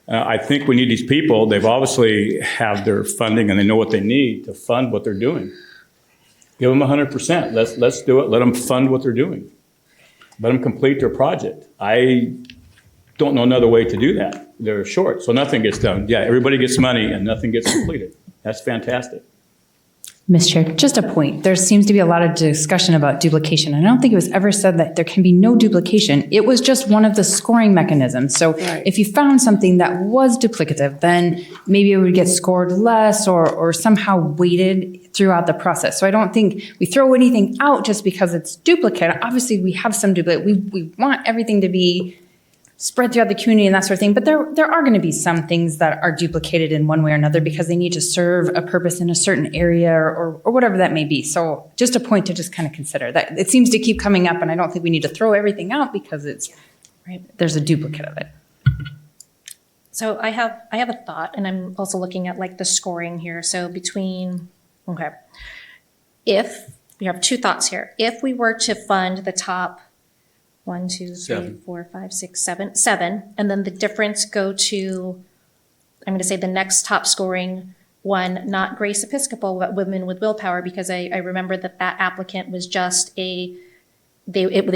I think we need these people. They've obviously have their funding and they know what they need to fund what they're doing. Give them 100%. Let's do it. Let them fund what they're doing. Let them complete their project. I don't know another way to do that. They're short, so nothing gets done. Yeah, everybody gets money and nothing gets completed. That's fantastic. Ms. Chair, just a point. There seems to be a lot of discussion about duplication. I don't think it was ever said that there can be no duplication. It was just one of the scoring mechanisms. So if you found something that was duplicative, then maybe it would get scored less or somehow weighted throughout the process. So I don't think we throw anything out just because it's duplicate. Obviously, we have some duplicate. We want everything to be spread throughout the community and that sort of thing. But there are going to be some things that are duplicated in one way or another because they need to serve a purpose in a certain area or whatever that may be. So just a point to just kind of consider that it seems to keep coming up, and I don't think we need to throw everything out because there's a duplicate of it. So I have a thought, and I'm also looking at like the scoring here. So if we have two thoughts here, if we were to fund the top 1, 2, 3, Seven. 4, 5, 6, 7, and then the difference go to, I'm going to say the next top scoring one, not Grace Episcopal, but Women with Willpower, because I remember that applicant was just it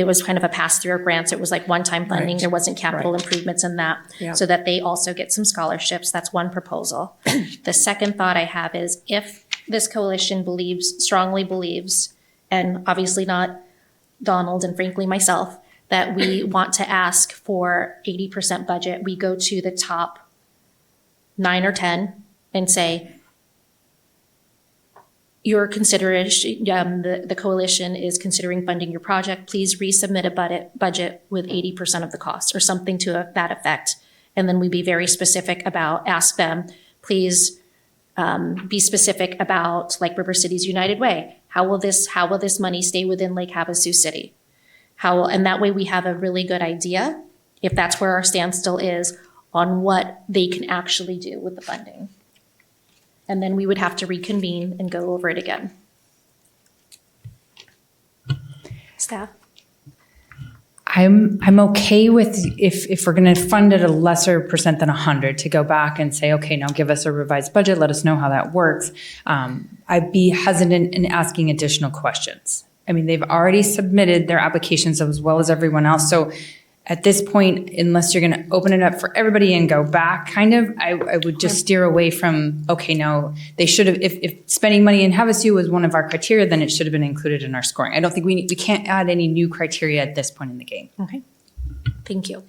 was kind of a pass-through of grants. It was like one-time funding. Right. There wasn't capital improvements in that, Yeah. so that they also get some scholarships. That's one proposal. The second thought I have is if this coalition strongly believes, and obviously not Donald and frankly myself, that we want to ask for 80% budget, we go to the top 9 or 10 and say, your consideration, the coalition is considering funding your project. Please resubmit a budget with 80% of the cost or something to that effect. And then we be very specific ask them, please be specific about like River Cities United Way. How will this money stay within Lake Havasu City? And that way we have a really good idea, if that's where our standstill is, on what they can actually do with the funding. And then we would have to reconvene and go over it again. Staff? I'm okay with if we're going to fund at a lesser percent than 100 to go back and say, okay, now give us a revised budget. Let us know how that works. I'd be hesitant in asking additional questions. I mean, they've already submitted their applications as well as everyone else. So at this point, unless you're going to open it up for everybody and go back, I would just steer away from, okay, no, they should have, if spending money in Havasu was one of our criteria, then it should have been included in our scoring. I don't think we can't add any new criteria at this point in the game. Okay, thank you.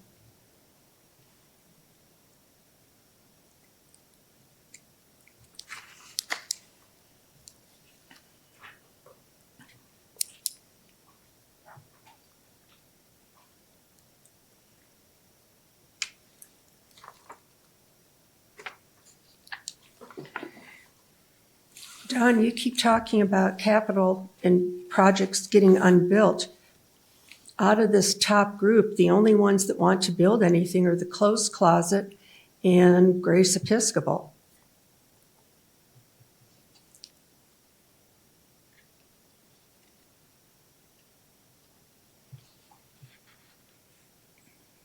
Don, you keep talking about capital and projects getting unbuilt. Out of this top group, the only ones that want to build anything are the Clothes Closet and Grace Episcopal.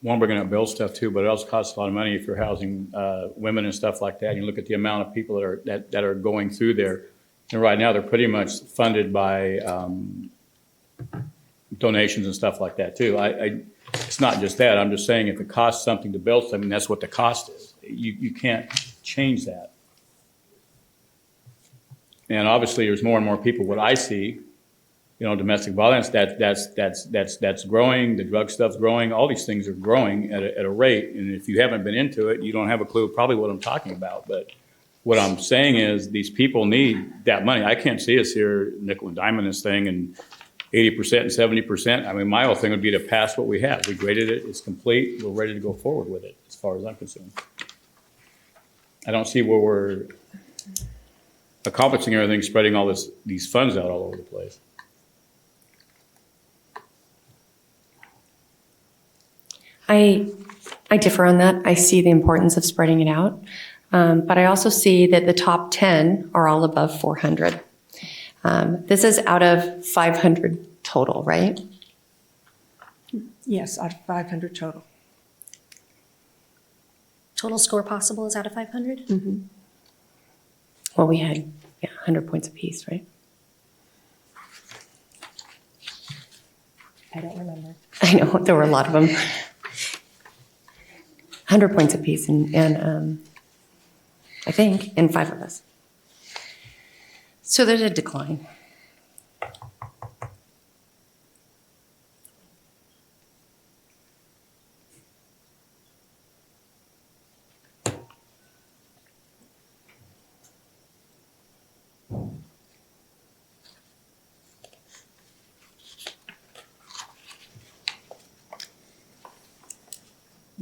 One, we're going to build stuff too, but it also costs a lot of money if you're housing women and stuff like that. You look at the amount of people that are going through there. And right now, they're pretty much funded by donations and stuff like that too. It's not just that. I'm just saying if it costs something to build something, that's what the cost is. You can't change that. And obviously, there's more and more people, what I see, domestic violence, that's growing, the drug stuff's growing, all these things are growing at a rate. And if you haven't been into it, you don't have a clue probably what I'm talking about. But what I'm saying is these people need that money. I can't see us here nickel and diming this thing and 80% and 70%. I mean, my whole thing would be to pass what we have. We graded it, it's complete, we're ready to go forward with it, as far as I'm concerned. I don't see where we're accomplishing everything, spreading all these funds out all over the place. I differ on that. I see the importance of spreading it out. But I also see that the top 10 are all above 400. This is out of 500 total, right? Yes, out of 500 total. Total score possible is out of 500? Well, we had 100 points apiece, right? I don't remember. I know, there were a lot of them. 100 points apiece, and I think, and 5 of us. So there's a decline.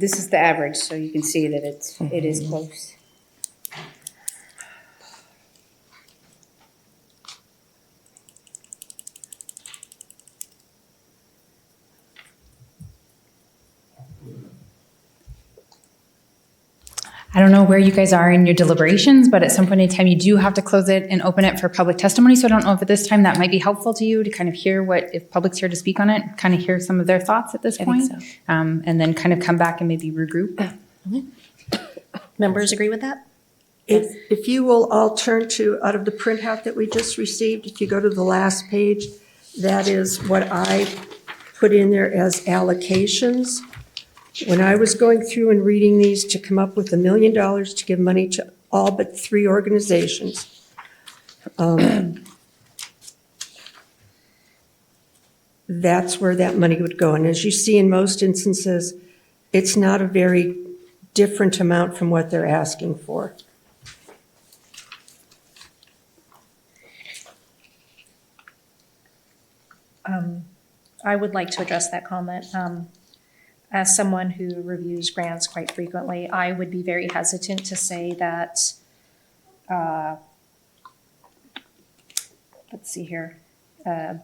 This is the average, so you can see that it is close. I don't know where you guys are in your deliberations, but at some point in time, you do have to close it and open it for public testimony. So I don't know if at this time that might be helpful to you to kind of hear if public's here to speak on it, kind of hear some of their thoughts at this I point. think so. And then kind of come back and maybe regroup. Members agree with that? If you will all turn to, out of the printout that we just received, if you go to the last page, that is what I put in there as allocations. When I was going through and reading these to come up with $1 million to give money to all but 3 organizations, that's where that money would go. And as you see in most instances, it's not a very different amount from what they're asking for. I would like to address that comment. As someone who reviews grants quite frequently, I would be very hesitant to say that, let's see here. I'm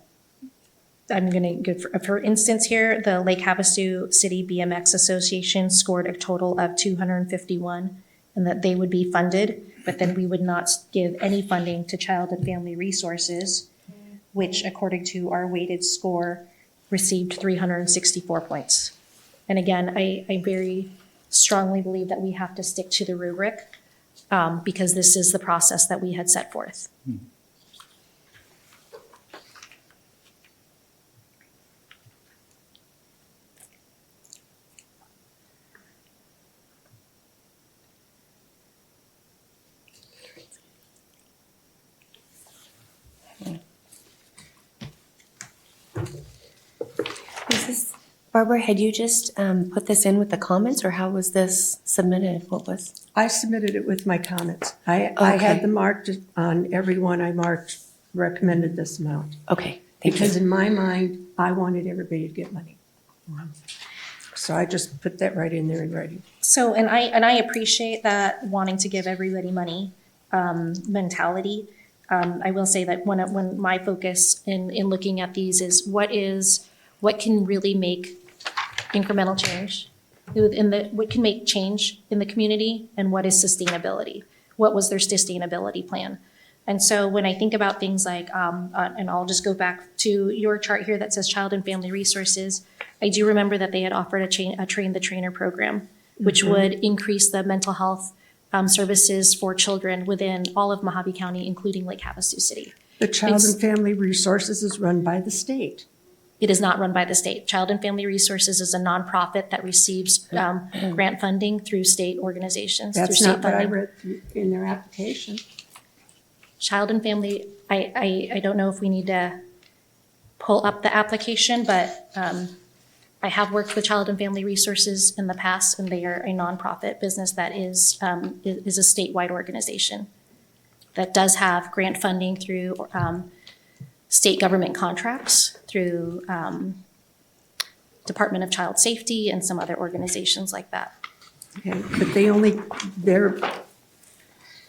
going to go for instance here, the Lake Havasu City BMX Association scored a total of 251, and that they would be funded, but then we would not give any funding to Child and Family Resources, which according to our weighted score received 364 points. And again, I very strongly believe that we have to stick to the rubric because this is the process that we had set forth. Barbara, had you just put this in with the comments, or how was this submitted? What was? I submitted it with my comments. I Okay. had them marked on every one I marked, recommended this amount. Okay, thank Because you. in my mind, I wanted everybody to get money. So I just put that right in there in writing. So, and I appreciate that wanting to give everybody money mentality. I will say that when my focus in looking at these is what can really make incremental change what can make change in the community, and what is sustainability? What was their sustainability plan? And so when I think about things like, and I'll just go back to your chart here that says Child and Family Resources, I do remember that they had offered a Train the Trainer program, which would increase the mental health services for children within all of Mojave County, including Lake Havasu City. The Child It's- and Family Resources is run by the state. It is not run by the state. Child and Family Resources is a nonprofit that receives grant funding through state organizations. That's through not state what I funding. read in their application. Child and Family, I don't know if we need to pull up the application, but I have worked with Child and Family Resources in the past, and they are a nonprofit business that is a statewide organization that does have grant funding through state government contracts, through Department of Child Safety and some other organizations like that. Okay, but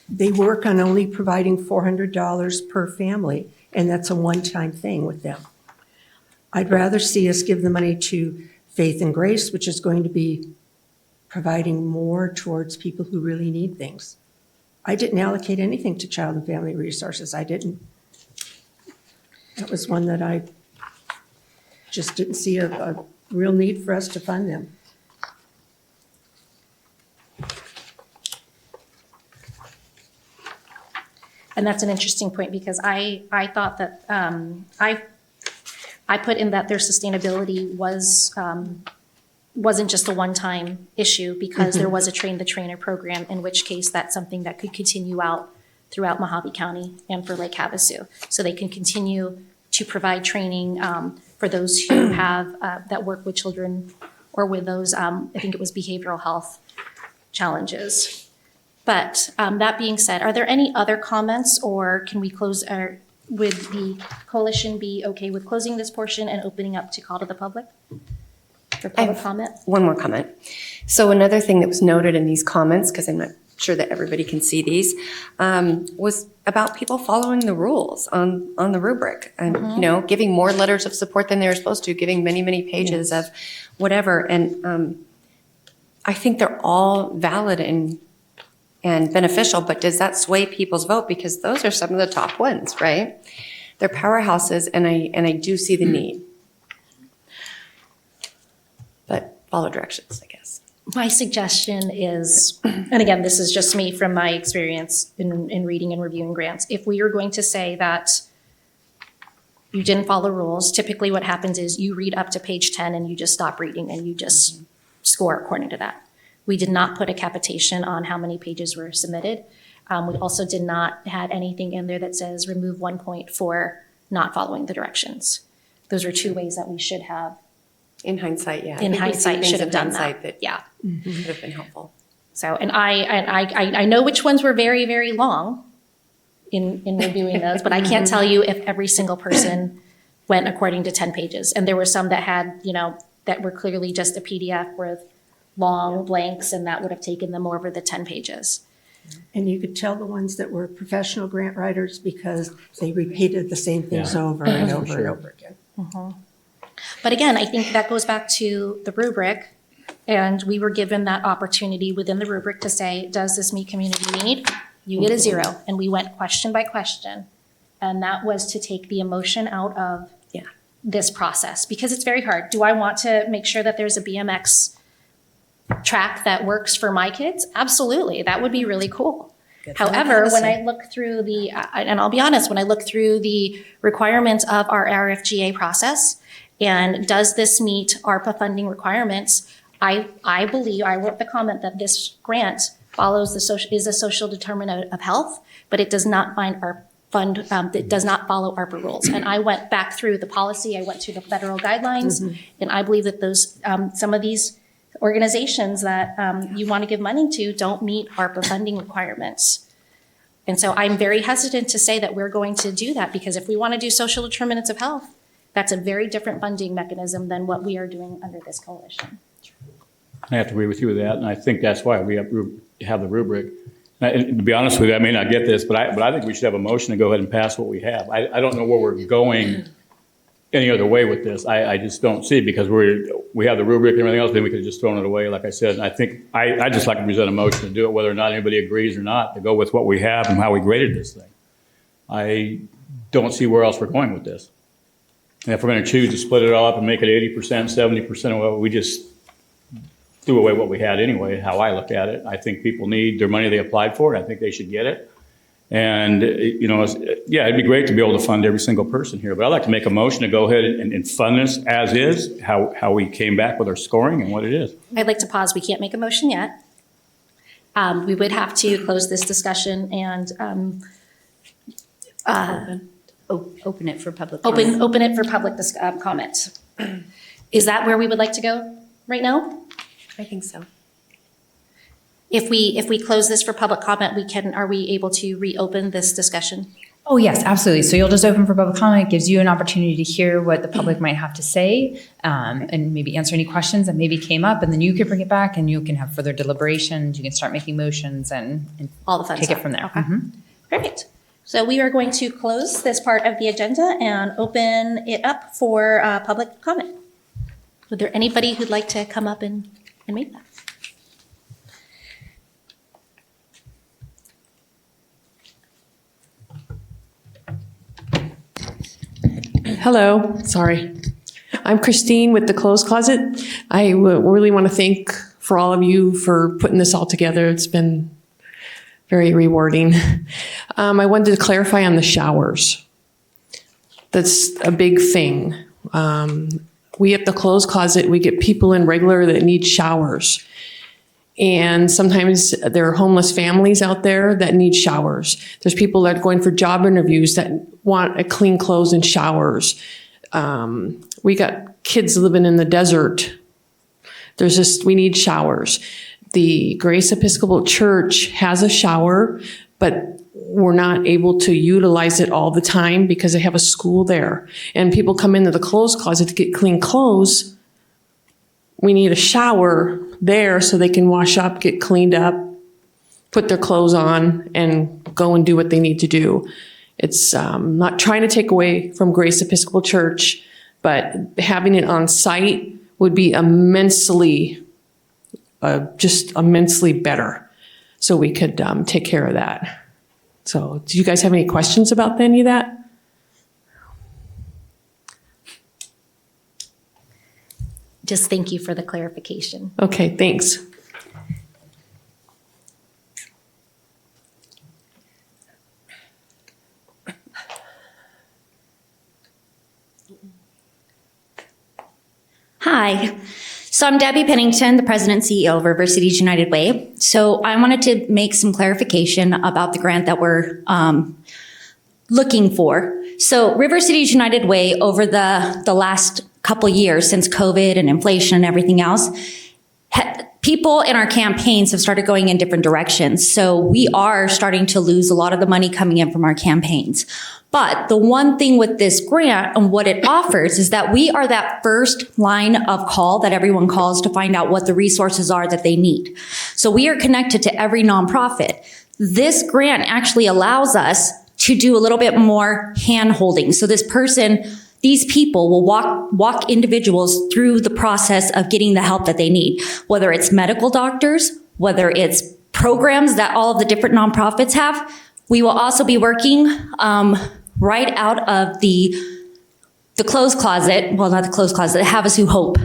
they work on only providing $400 per family, and that's a one-time thing with them. I'd rather see us give the money to Faith and Grace, which is going to be providing more towards people who really need things. I didn't allocate anything to Child and Family Resources. I didn't. That was one that I just didn't see a real need for us to fund them. And that's an interesting point, because I thought that, I put in that their sustainability wasn't just a one-time issue, because there was a Train the Trainer program, in which case that's something that could continue out throughout Mojave County and for Lake Havasu. So they can continue to provide training for those who have, that work with children or with those, I think it was behavioral health challenges. But that being said, are there any other comments, or can we close, or would the coalition be okay with closing this portion and opening up to call to the public for public comment? One more comment. So another thing that was noted in these comments, because I'm not sure that everybody can see these, was about people following the rules on the rubric, and you know, giving more letters of support than they were supposed to, giving many pages of whatever. And I think they're all valid and beneficial, but does that sway people's vote? Because those are some of the top ones, right? They're powerhouses, and I do see the need. But follow directions, I guess. My suggestion is, and again, this is just me from my experience in reading and reviewing grants. If we are going to say that you didn't follow rules, typically what happens is you read up to page 10 and you just stop reading and you just score according to that. We did not put a capitation on how many pages were submitted. We also did not have anything in there that says remove 1 point for not following the directions. Those are two ways that we should have. In hindsight, yeah. I In think we see hindsight, things should have in done hindsight that. Yeah. Could have been helpful. So, and I know which ones were very, very long in reviewing those, but I can't tell you if every single person went according to 10 pages. And there were some that had, you know, that were clearly just a PDF with long blanks, and that would have taken them over the 10 pages. And you could tell the ones that were professional grant writers because they repeated the same things over and over and over again. But again, I think that goes back to the rubric, and we were given that opportunity within the rubric to say, does this meet community need? You get a 0. And we went question by question. And that was to take the emotion out of this process, because it's very hard. Do I want to make sure that there's a BMX track that works for my kids? Absolutely. That would be really cool. However, when I look through the, and I'll be honest, when I look through the requirements of our RFGA process, and does this meet ARPA funding requirements, I believe, I wrote the comment that this grant follows is a social determinant of health, but it does not find our fund, it does not follow ARPA rules. And I went back through the policy, I went through the federal guidelines, and I believe that those, some of these organizations that you want to give money to don't meet ARPA funding requirements. And so I'm very hesitant to say that we're going to do that, because if we want to do social determinants of health, that's a very different funding mechanism than what we are doing under this coalition. I have to agree with you with that, and I think that's why we have the rubric. And to be honest with you, I may not get this, but I think we should have a motion to go ahead and pass what we have. I don't know where we're going any other way with this. I just don't see it, because we have the rubric and everything else, then we could have just thrown it away, like I said. And I think I just like to present a motion to do it, whether or not anybody agrees or not, to go with what we have and how we graded this thing. I don't see where else we're going with this. And if we're going to choose to split it all up and make it 80%, 70%, of what we just threw away what we had anyway, how I look at it. I think people need their money they applied for. I think they should get it. And, you know, it'd be great to be able to fund every single person here, but I'd like to make a motion to go ahead and fund this as is, how we came back with our scoring and what it is. I'd like to pause. We can't make a motion yet. We would have to close this discussion and Open it for public comment. Open it for public comment. Is that where we would like to go right now? I think so. If we close this for public comment, are we able to reopen this discussion? Oh, yes, absolutely. So you'll just open for public comment. It gives you an opportunity to hear what the public might have to say, and maybe answer any questions that maybe came up, and then you can bring it back and you can have further deliberations. You can start making motions and All the fun take stuff. it from there. Okay. Mhm. Perfect. So we are going to close this part of the agenda and open it up for public comment. Would there anybody who'd like to come up and make that? Hello, sorry. I'm Christine with the Clothes Closet. I really want to thank for all of you for putting this all together. It's been very rewarding. I wanted to clarify on the showers. That's a big thing. We at the Clothes Closet, we get people in regular that need showers. And sometimes there are homeless families out there that need showers. There's people that are going for job interviews that want a clean clothes and showers. We got kids living in the desert. We need showers. The Grace Episcopal Church has a shower, but we're not able to utilize it all the time because they have a school there. And people come into the Clothes Closet to get clean clothes. We need a shower there so they can wash up, get cleaned up, put their clothes on, and go and do what they need to do. It's not trying to take away from Grace Episcopal Church, but having it on site would be immensely better. So we could take care of that. So do you guys have any questions about any of that? Just thank you for the clarification. Okay, thanks. Hi. So I'm Debbie Pennington, the President and CEO of River Cities United Way. So I wanted to make some clarification about the grant that we're looking for. So River Cities United Way, over the last couple years since COVID and inflation and everything else, people in our campaigns have started going in different directions. So we are starting to lose a lot of the money coming in from our campaigns. But the one thing with this grant and what it offers is that we are that first line of call that everyone calls to find out what the resources are that they need. So we are connected to every nonprofit. This grant actually allows us to do a little bit more hand holding. So these people will walk individuals through the process of getting the help that they need, whether it's medical doctors, whether it's programs that all of the different nonprofits have. We will also be working right out of the Clothes Closet, well, not the Clothes Closet, the Havasu Hope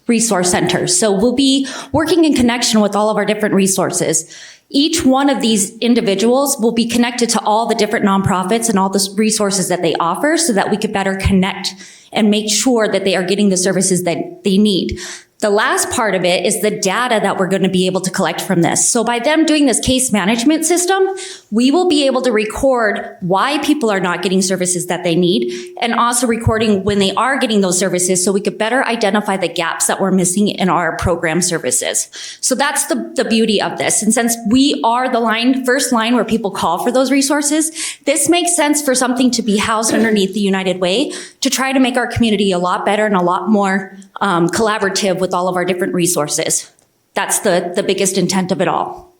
Resource Center. So we'll be working in connection with all of our different resources. Each one of these individuals will be connected to all the different nonprofits and all the resources that they offer so that we could better connect and make sure that they are getting the services that they need. The last part of it is the data that we're going to be able to collect from this. So by them doing this case management system, we will be able to record why people are not getting services that they need, and also recording when they are getting those services so we could better identify the gaps that we're missing in our program services. So that's the beauty of this. And since we are the first line where people call for those resources, this makes sense for something to be housed underneath the United Way to try to make our community a lot better and a lot more collaborative with all of our different resources. That's the biggest intent of it all.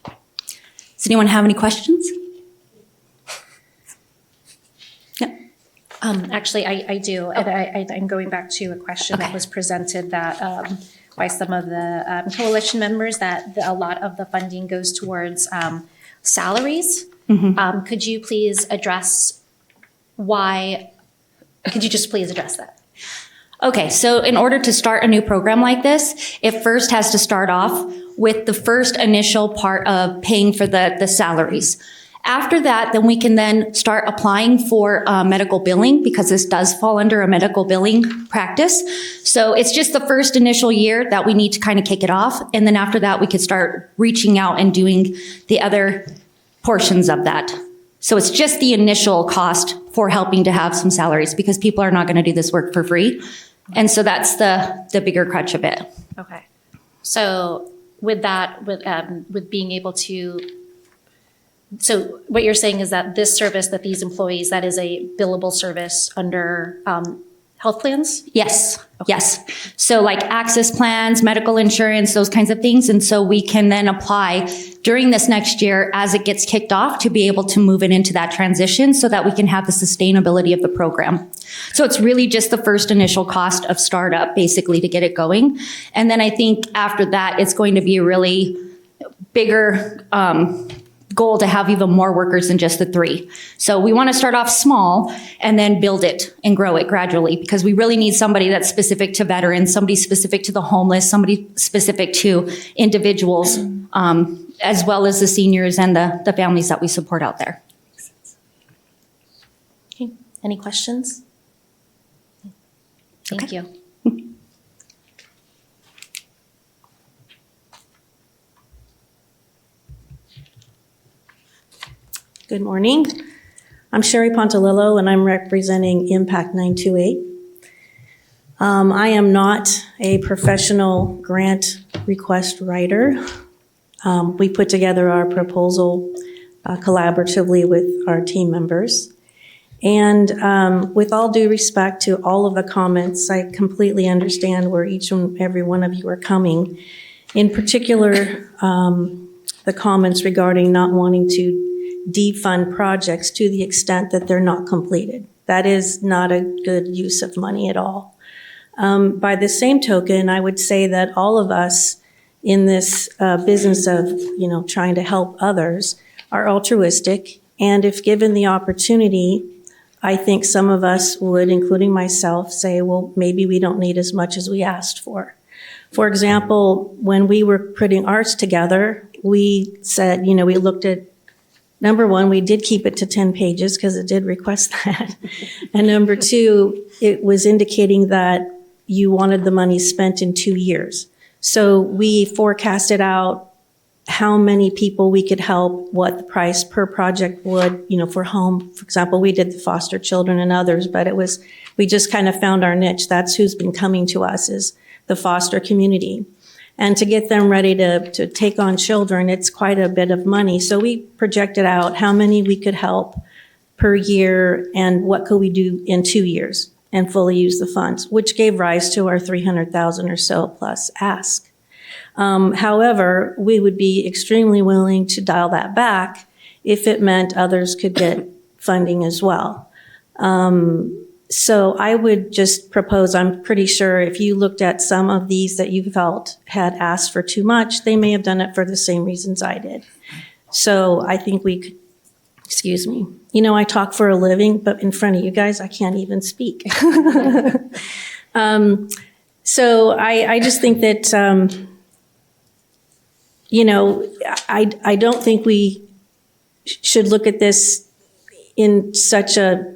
Does anyone have any questions? Yep. Actually, I do. And I'm going back to a question that was presented that by some of the coalition members that a lot of the funding goes towards salaries. Mm-hmm. Could you please address why? Could you just please address that? Okay, so in order to start a new program like this, it first has to start off with the first initial part of paying for the salaries. After that, then we can then start applying for medical billing, because this does fall under a medical billing practice. So it's just the first initial year that we need to kind of kick it off. And then after that, we could start reaching out and doing the other portions of that. So it's just the initial cost for helping to have some salaries because people are not going to do this work for free. And so that's the bigger crutch of it. Okay. So with that, with being able to, so what you're saying is that this service that these employees, that is a billable service under health plans? Yes, yes. So like access plans, medical insurance, those kinds of things. And so we can then apply during this next year as it gets kicked off to be able to move it into that transition so that we can have the sustainability of the program. So it's really just the first initial cost of startup basically to get it going. And then I think after that, it's going to be a really bigger goal to have even more workers than just the 3. So we want to start off small and then build it and grow it gradually because we really need somebody that's specific to veterans, somebody specific to the homeless, somebody specific to individuals, as well as the seniors and the families that we support out there. Okay. Any questions? Thank you. Good morning. I'm Sherry Pontalillo, and I'm representing Impact 928. I am not a professional grant request writer. We put together our proposal collaboratively with our team members. And with all due respect to all of the comments, I completely understand where each and every one of you are coming. In particular, the comments regarding not wanting to defund projects to the extent that they're not completed. That is not a good use of money at all. By the same token, I would say that all of us in this business of, trying to help others are altruistic. And if given the opportunity, I think some of us would, including myself, say, well, maybe we don't need as much as we asked for. For example, when we were putting ours together, we said, we looked at number one, we did keep it to 10 pages because it did request that. And number two, it was indicating that you wanted the money spent in 2 years. So we forecasted out how many people we could help, what the price per project would, for home. For example, we did the foster children and others, but we just kind of found our niche. That's who's been coming to us is the foster community. And to get them ready to take on children, it's quite a bit of money. So we projected out how many we could help per year and what could we do in 2 years and fully use the funds, which gave rise to our 300,000 or so plus ask. However, we would be extremely willing to dial that back if it meant others could get funding as well. So I would just propose, I'm pretty sure if you looked at some of these that you felt had asked for too much, they may have done it for the same reasons I did. So I think we could, excuse me, I talk for a living, but in front of you guys, I can't even speak. So I just think that, I don't think we should look at this in such a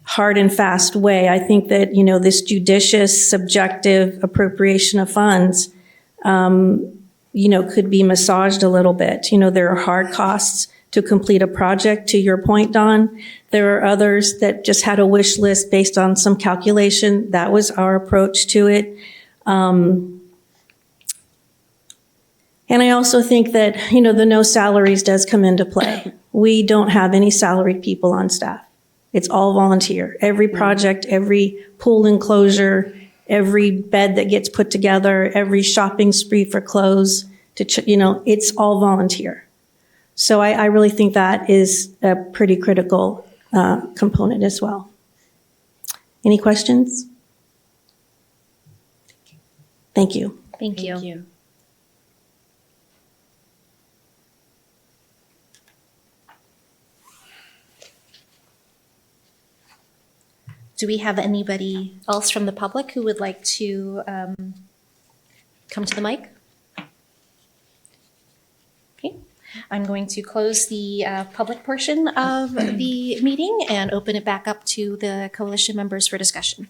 hard and fast way. I think that, this judicious, subjective appropriation of funds, could be massaged a little bit. There are hard costs to complete a project, to your point, Don. There are others that just had a wish list based on some calculation. That was our approach to it. And I also think that, the no salaries does come into play. We don't have any salaried people on staff. It's all volunteer. Every project, every pool enclosure, every bed that gets put together, every shopping spree for clothes, it's all volunteer. So I really think that is a pretty critical component as well. Any questions? Thank you. Thank you. Do we have anybody else from the public who would like to come to the mic? Okay, I'm going to close the public portion of the meeting and open it back up to the coalition members for discussion.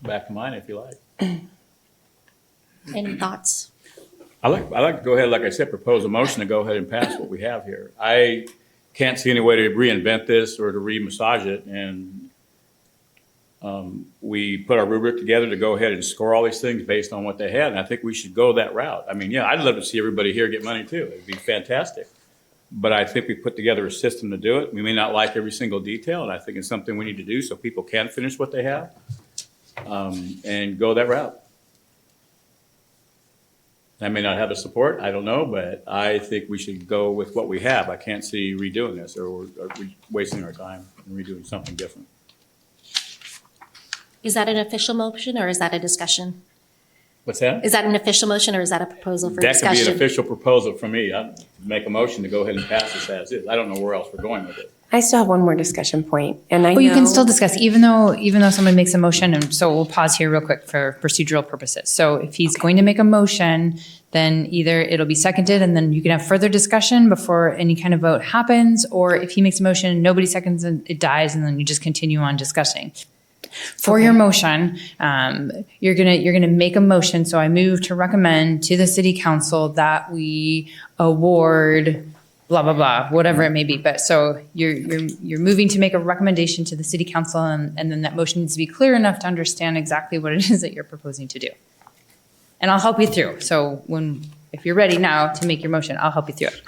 Back to mine if you like. Any thoughts? I like to go ahead, like I said, propose a motion to go ahead and pass what we have here. I can't see any way to reinvent this or to re-massage it, and we put our rubric together to go ahead and score all these things based on what they had, and I think we should go that route. I mean, yeah, I'd love to see everybody here get money too. It'd be fantastic. But I think we put together a system to do it. We may not like every single detail, and I think it's something we need to do so people can finish what they have, and go that route. I may not have the support, I don't know, but I think we should go with what we have. I can't see redoing this or wasting our time and redoing something different. Is that an official motion or is that a discussion? What's that? Is that an official motion or is that a proposal for That could discussion? be an official proposal from me. I'd make a motion to go ahead and pass this as is. I don't know where else we're going with it. I still have one more discussion point, and I know. Well, you can still discuss, even though someone makes a motion, and so we'll pause here real quick for procedural purposes. So if he's going to make a motion, then either it'll be seconded and then you can have further discussion before any kind of vote happens, or if he makes a motion, nobody seconds and it dies, and then you just continue on discussing. For your motion, you're gonna make a motion. So I move to recommend to the city council that we award blah blah blah, whatever it may be. But so you're moving to make a recommendation to the city council, and then that motion needs to be clear enough to understand exactly what it is that you're proposing to do. And I'll help you through. So if you're ready now to make your motion, I'll help you through it.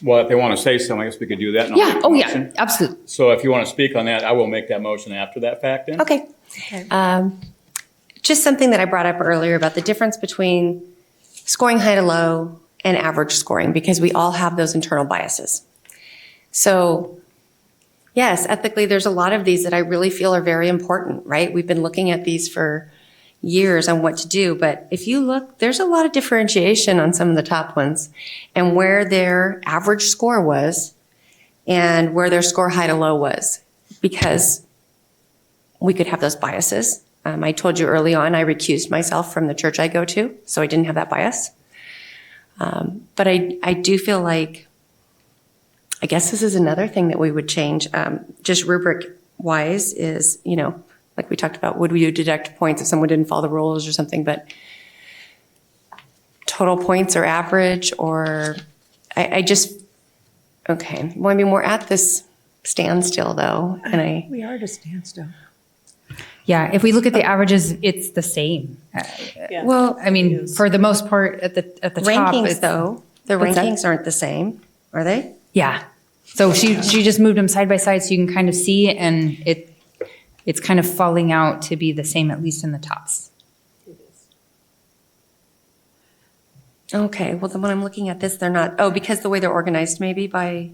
Well, if they want to say something, I guess we could do that. And I'll Yeah. make the Oh yeah. motion. Absolutely. So if you want to speak on that, I will make that motion after that fact then. Okay. Just something that I brought up earlier about the difference between scoring high to low and average scoring, because we all have those internal biases. So yes, ethically, there's a lot of these that I really feel are very important, right? We've been looking at these for years on what to do, but if you look, there's a lot of differentiation on some of the top ones and where their average score was and where their score high to low was, because we could have those biases. I told you early on, I recused myself from the church I go to, so I didn't have that bias. But I do feel like, I guess this is another thing that we would change, just rubric wise is, like we talked about, would we deduct points if someone didn't follow the rules or something, but total points or average, or I just, okay. Well, I mean, we're at this standstill though, and We are at a standstill. Yeah. If we look at the averages, it's the same. Yeah. well, I mean, for the most part, at the top. rankings it's- though, the What's that? rankings aren't the same, are they? Yeah. So she just moved them side by side so you can kind of see, and it's kind of falling out to be the same, at least in the tops. Okay, well then when I'm looking at this, they're not, because the way they're organized maybe by,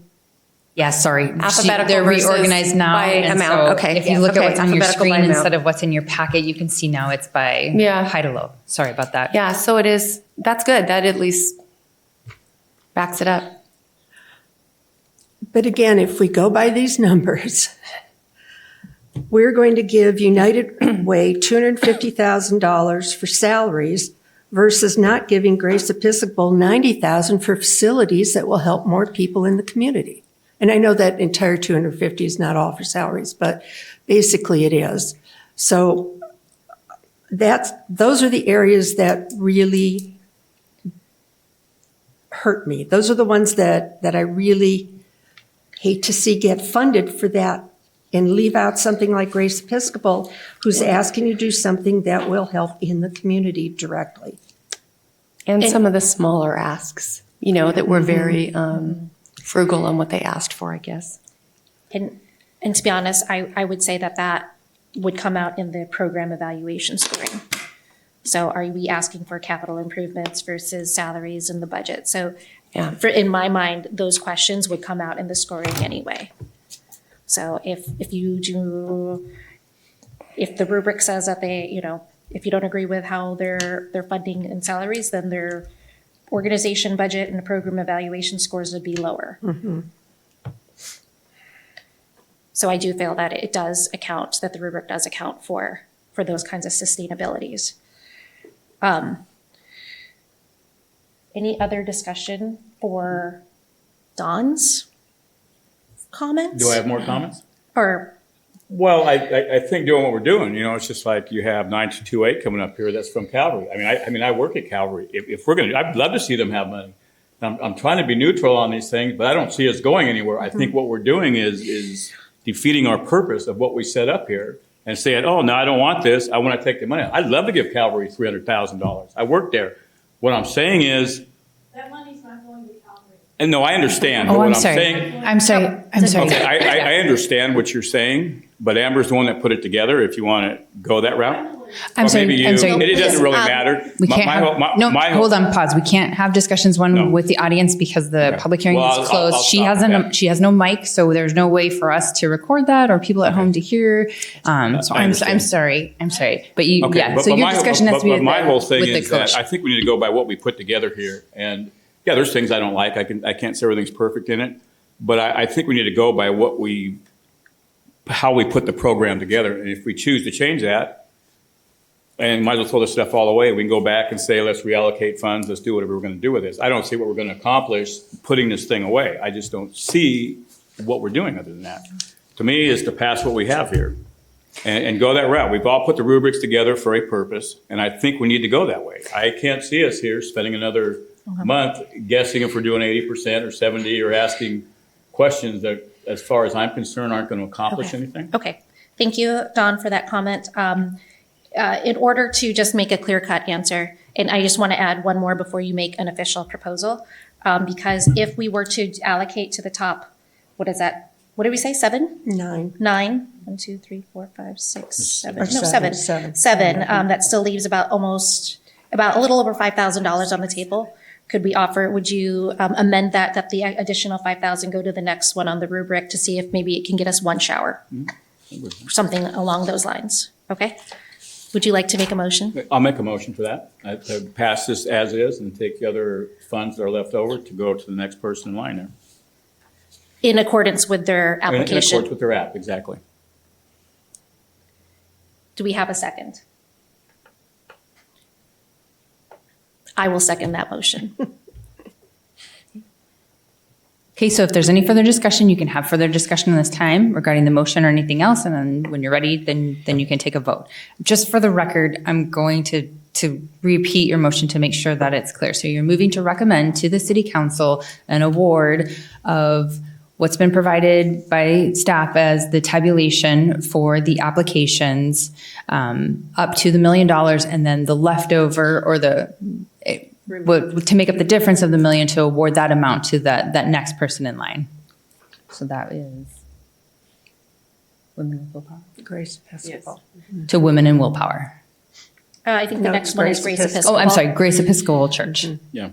Yeah, sorry. Alphabetical They're versus reorganized now. by and amount. so Okay, If you yeah, look okay, at what's on your alphabetical by screen amount. instead of what's in your packet, you can see now it's by Yeah. high to low. Sorry about that. yeah, so it is, that's good, that at least backs it up. But again, if we go by these numbers, we're going to give United Way $250,000 for salaries versus not giving Grace Episcopal $90,000 for facilities that will help more people in the community. And I know that entire $250 is not all for salaries, but basically it is. So those are the areas that really hurt me. Those are the ones that I really hate to see get funded for that and leave out something like Grace Episcopal, who's asking you to do something that will help in the community directly. And some of the smaller asks, that were very frugal on what they asked for, I guess. And to be honest, I would say that would come out in the program evaluation scoring. So are we asking for capital improvements versus salaries in the budget? So Yeah. in my mind, those questions would come out in the scoring anyway. So if the rubric says that if you don't agree with how they're funding and salaries, then their organization budget and program evaluation scores would be lower. So I do feel that that the rubric does account for those kinds of sustainabilities. Any other discussion for Dawn's comments? Do I have more comments? Or Well, I think doing what we're doing, it's just like you have 928 coming up here. That's from Calvary. I mean, I work at Calvary. If we're going to, I'd love to see them have money. I'm trying to be neutral on these things, but I don't see us going anywhere. I think what we're doing is defeating our purpose of what we set up here and saying, oh, no, I don't want this. I want to take the money. I'd love to give Calvary $300,000. I work there. What I'm saying is, That money's not going to Calvary. and no, I understand. But Oh, what I'm I'm sorry. saying, I'm sorry. I'm sorry. okay, I understand what you're saying, but Amber's the one that put it together. If you want to go that route, I'm or sorry. maybe you. I'm sorry. It doesn't really matter. We can't have, hold on, pause. We can't have discussions No. with the audience because the Okay. public hearing Well, is I'll closed. stop. She has no mic, so there's no way for us to record that or people at home to hear. So I I'm understand. sorry. I'm sorry. But you, Okay, yeah, but so your my- discussion has to be but with my whole the, thing with the is that coach. I think we need to go by what we put together here. And yeah, there's things I don't like. I can't say everything's perfect in it, but I think we need to go by how we put the program together. And if we choose to change that, and might as well throw this stuff all away, we can go back and say, let's reallocate funds. Let's do whatever we're going to do with this. I don't see what we're going to accomplish putting this thing away. I just don't see what we're doing other than that. To me, is to pass what we have here and go that route. We've all put the rubrics together for a purpose, and I think we need to go that way. I can't see us here spending another month guessing if we're doing 80% or 70 or asking questions that, as far as I'm concerned, aren't going to accomplish anything. Okay, thank you, Don, for that comment. In order to just make a clear-cut answer, and I just want to add one more before you make an official proposal, because if we were to allocate to the top, what is that? What did we say, 7? 9. 9? 1, 2, 3, 4, 5, 6, 7. Or No, 7, 7. 7. 7. That still leaves about a little over $5,000 on the table. Could we offer, would you amend that the additional 5,000 go to the next one on the rubric to see if maybe it can get us one shower? Something along those lines, okay? Would you like to make a motion? I'll make a motion for that, to pass this as is and take the other funds that are left over to go to the next person in line there. In accordance with their In application? accordance with their app, exactly. Do we have a second? I will second that motion. Okay, so if there's any further discussion, you can have further discussion this time regarding the motion or anything else, and then when you're ready, then you can take a vote. Just for the record, I'm going to repeat your motion to make sure that it's clear. So you're moving to recommend to the city council an award of what's been provided by staff as the tabulation for the applications up to the $1 million, and then the leftover or to make up the difference of the million to award that amount to that next person in line. So that is Women with Willpower. Grace Episcopal. To Women in Willpower. I think the No, next one is Grace Grace Episcopal. Episcopal. Oh, I'm sorry, Grace Episcopal Church. Yeah.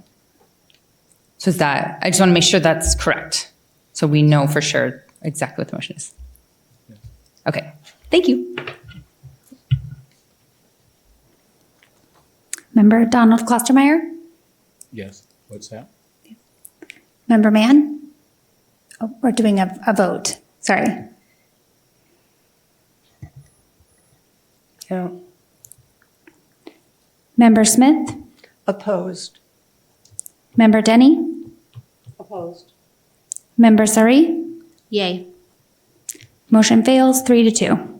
So is that, I just want to make sure that's correct. So we know for sure exactly what the motion is. Okay, thank you. Member Donald Klostermeyer, Yes. What's that? Member Mann. Oh, we're doing a vote. Sorry. Yeah. Member Smith, Opposed. Member Denny, Opposed. Member Suri. Yay. Motion fails 3-2.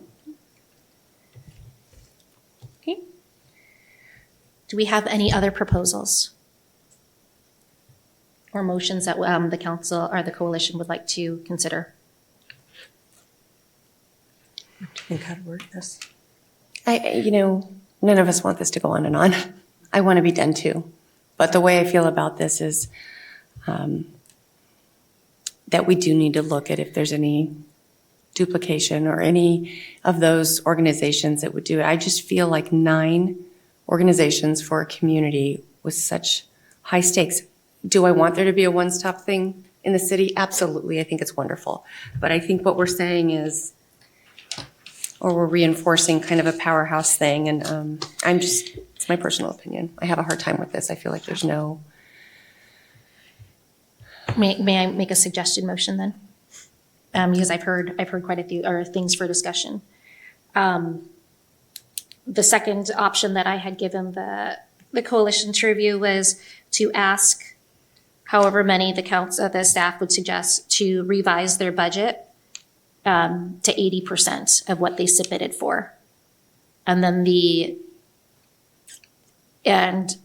Okay. Do we have any other proposals? Or motions that the council or the coalition would like to consider? I think how to word this. None of us want this to go on and on. I want to be done too. But the way I feel about this is that we do need to look at if there's any duplication or any of those organizations that would do it. I just feel like 9 organizations for a community with such high stakes. Do I want there to be a one-stop thing in the city? Absolutely. I think it's wonderful. But I think what we're saying is, or we're reinforcing kind of a powerhouse thing. And it's my personal opinion. I have a hard time with this. I feel like there's no. May I make a suggested motion then? Because I've heard quite a few other things for discussion. The second option that I had given the coalition to review was to ask however many the staff would suggest to revise their budget to 80% of what they submitted for. And then and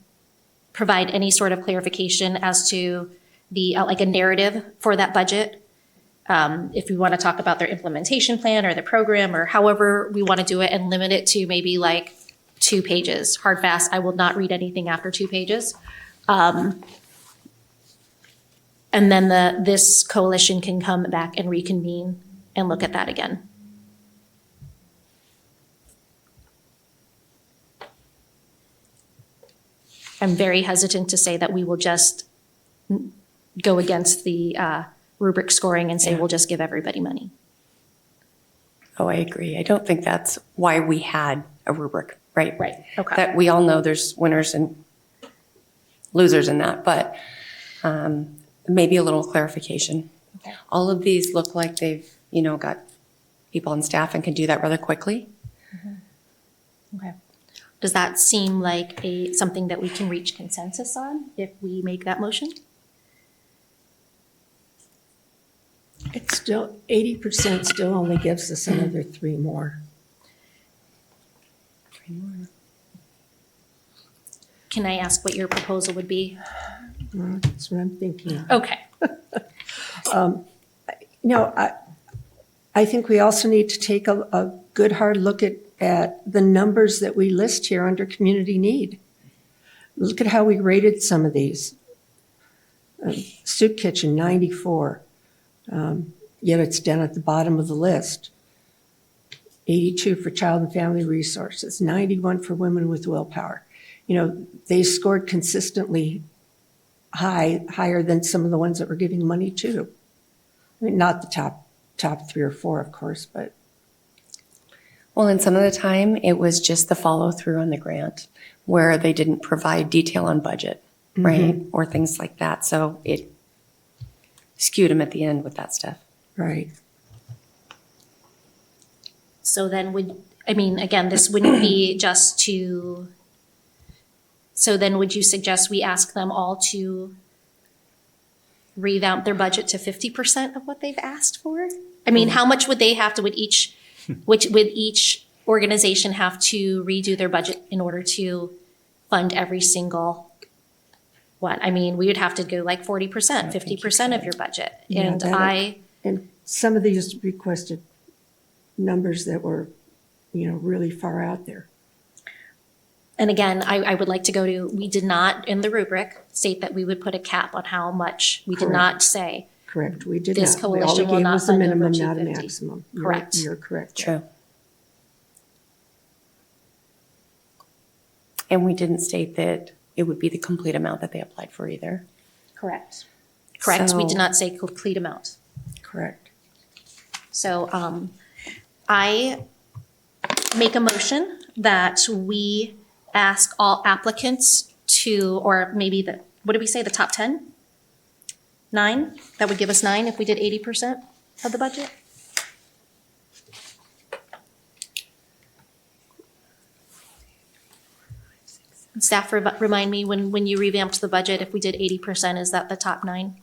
provide any sort of clarification as to the, like a narrative for that budget. If we want to talk about their implementation plan or the program or however we want to do it, and limit it to maybe like 2 pages, hard, fast. I will not read anything after 2 pages. And then this coalition can come back and reconvene and look at that again. I'm very hesitant to say that we will just go against the rubric scoring and say we'll just give everybody money. Oh, I agree. I don't think that's why we had a rubric, right? Right, okay. That we all know there's winners and losers in that, but maybe a little clarification. Okay. All of these look like they've, got people on staff and can do that rather quickly. Okay. Does that seem like something that we can reach consensus on if we make that motion? It's still, 80% still only gives us another 3 more. Can I ask what your proposal would be? That's what I'm thinking. Okay. I think we also need to take a good hard look at the numbers that we list here under community need. Look at how we rated some of these. Soup kitchen, 94. Yet it's down at the bottom of the list. 82 for child and family resources, 91 for women with willpower. They scored consistently higher than some of the ones that we're giving money to. I mean, not the top 3 or 4, of course, but. Well, and some of the time it was just the follow through on the grant where they didn't provide detail on budget, right? Or things like that. So it skewed them at the end with that stuff. Right. So then again, this wouldn't be just to, so then would you suggest we ask them all to revamp their budget to 50% of what they've asked for? I mean, how much would they have to, would each organization have to redo their budget in order to fund every single one? I mean, we would have to go like 40%, 50% of your budget. Yeah, and some of these requested numbers that were, really far out there. And again, I would like to go to, we did not in the rubric state that we would put a cap on how much. We did Correct. not say. Correct, we did This not. coalition All we will gave not was a fund over minimum, not a 250. maximum. Correct. You're correct. True. And we didn't state that it would be the complete amount that they applied for either. Correct. Correct, we So- did not say complete amount. Correct. So I make a motion that we ask all applicants to, or maybe what did we say, the top 10? 9? That would give us 9 if we did 80% of the budget? Staff, remind me, when you revamped the budget, if we did 80%, is that the top 9?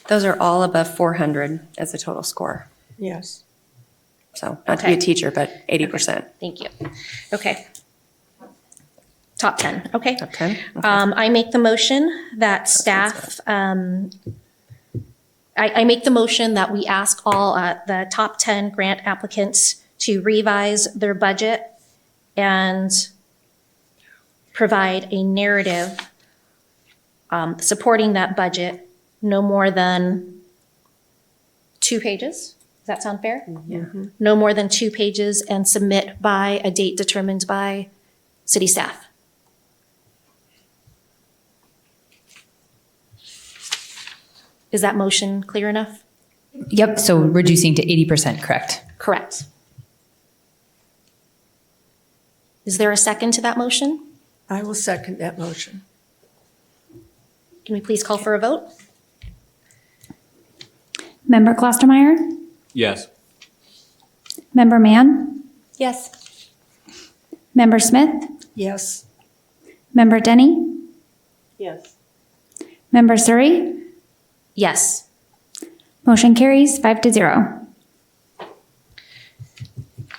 Those are all above 400 as a total score. Yes. So not to be a Okay. teacher, but 80%. Thank you. Okay. Top 10, okay. Top 10? Okay. I make the motion that staff, I make the motion that we ask all the top 10 grant applicants to revise their budget and provide a narrative supporting that budget, no more than 2 pages. Does that sound fair? Yeah. No more than 2 pages, and submit by a date determined by city staff. Is that motion clear enough? Yep, so reducing to 80%, correct? Correct. Is there a second to that motion? I will second that motion. Can we please call for a vote? Member Klostermeyer? Yes. Member Mann? Yes. Member Smith? Yes. Member Denny? Yes. Member Surrey? Yes. Motion carries 5-0.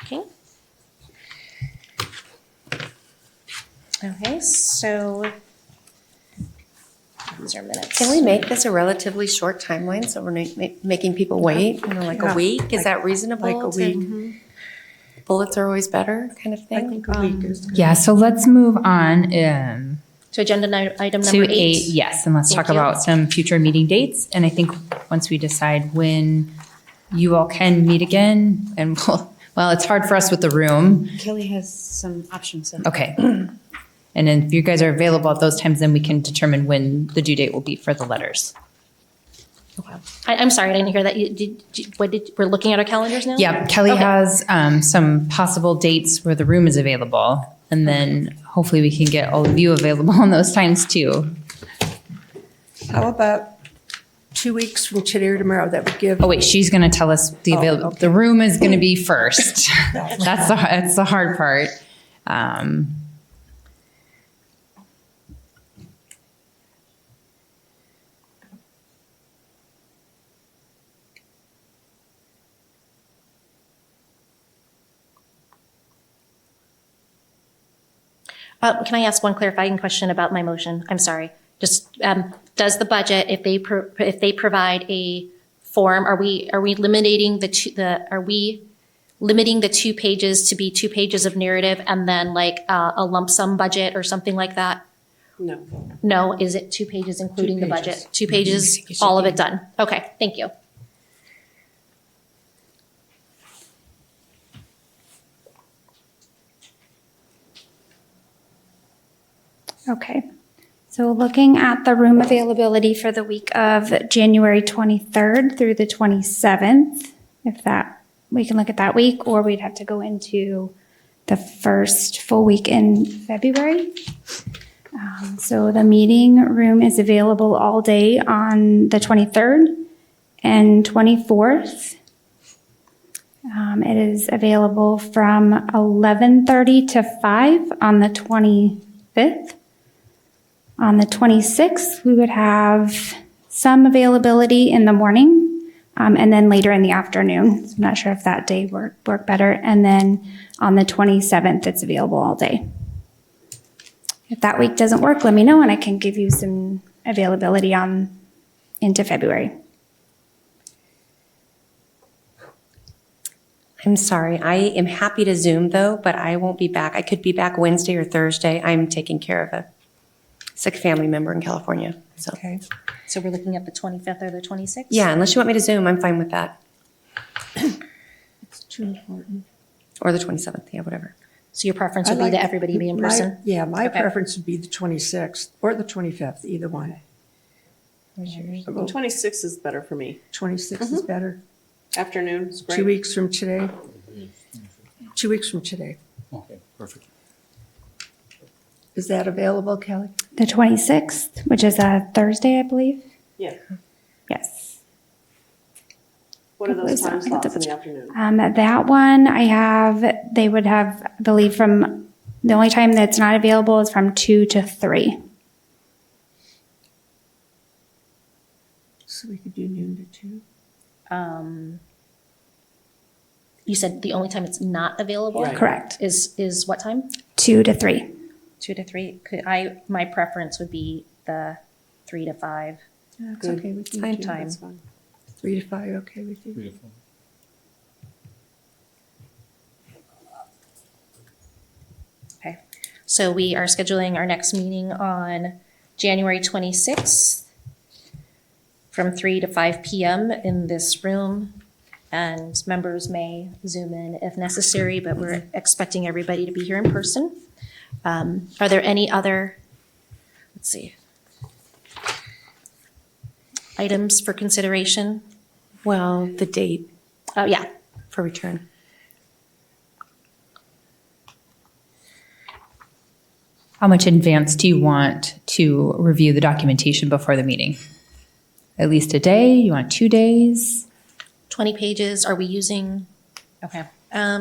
Okay. Okay, so these are minutes. Can we make this a relatively short timeline so we're not making people wait, like a week? Is that reasonable? Like a week. Bullets are always better, kind of I thing? think a week is. Yeah, so let's move on So agenda item to number 8. yes, and let's Thank talk you. about some future meeting dates. And I think once we decide when you all can meet again, and well, it's hard for us with the room. Kelly has some options. Okay. And then if you guys are available at those times, then we can determine when the due date will be for the letters. I'm sorry, I didn't hear that. We're looking at our calendars now? Yeah, Kelly Okay. has some possible dates where the room is available. And then hopefully we can get all of you available on those times too. How about 2 weeks from today or tomorrow? That would give. Oh, wait, she's going to tell us the available. okay. The room is going to be first. That's the hard part. Can I ask one clarifying question about my motion? I'm sorry. Just, does the budget, if they provide a form, are we eliminating are we limiting the 2 pages to be 2 pages of narrative and then like a lump sum budget or something like that? No. No, is it 2 pages including the budget? pages. 2 pages, all of it done? Okay, thank you. Okay. So looking at the room availability for the week of January 23rd through the 27th, we can look at that week, or we'd have to go into the first full week in February. So the meeting room is available all day on the 23rd and 24th. It is available from 11:30 to 5 on the 25th. On the 26th, we would have some availability in the morning, and then later in the afternoon. So I'm not sure if that day work better. And then on the 27th, it's available all day. If that week doesn't work, let me know and I can give you some availability into February. I'm sorry. I am happy to Zoom though, but I won't be back. I could be back Wednesday or Thursday. I'm taking care of a sick family member in California. So, Okay. So we're looking at the 25th or the 26th? yeah, unless you want me to Zoom, I'm fine with that. It's too important. Or the 27th, yeah, whatever. So your preference would be that everybody be in person? My Okay. preference would be the 26th or the 25th, either one. The 26th is better for me. 26th is better. Afternoon is great. 2 weeks from today. 2 weeks from today. Okay, perfect. Is that available, Kelly? The 26th, which is a Thursday, I believe. Yeah. Yes. What are those time I have to slots in the afternoon? That one they would have, I believe the only time that's not available is from 2 to 3. So we could do noon to 2. You said the only time it's not available? Right. Correct. Is what time? 2 to 3. 2 to 3. My preference would be the 3 to 5 That's okay with me. Fine. too. time. That's fine. 3 to 5, okay with you? Beautiful. Okay. So we are scheduling our next meeting on January 26th from 3 to 5 p.m. in this room. And members may Zoom in if necessary, but we're expecting everybody to be here in person. Are there any other, let's see, items for consideration? Well, the date Oh, yeah. for return. How much in advance do you want to review the documentation before the meeting? At least a day? You want 2 days? 20 pages, are we using, okay. I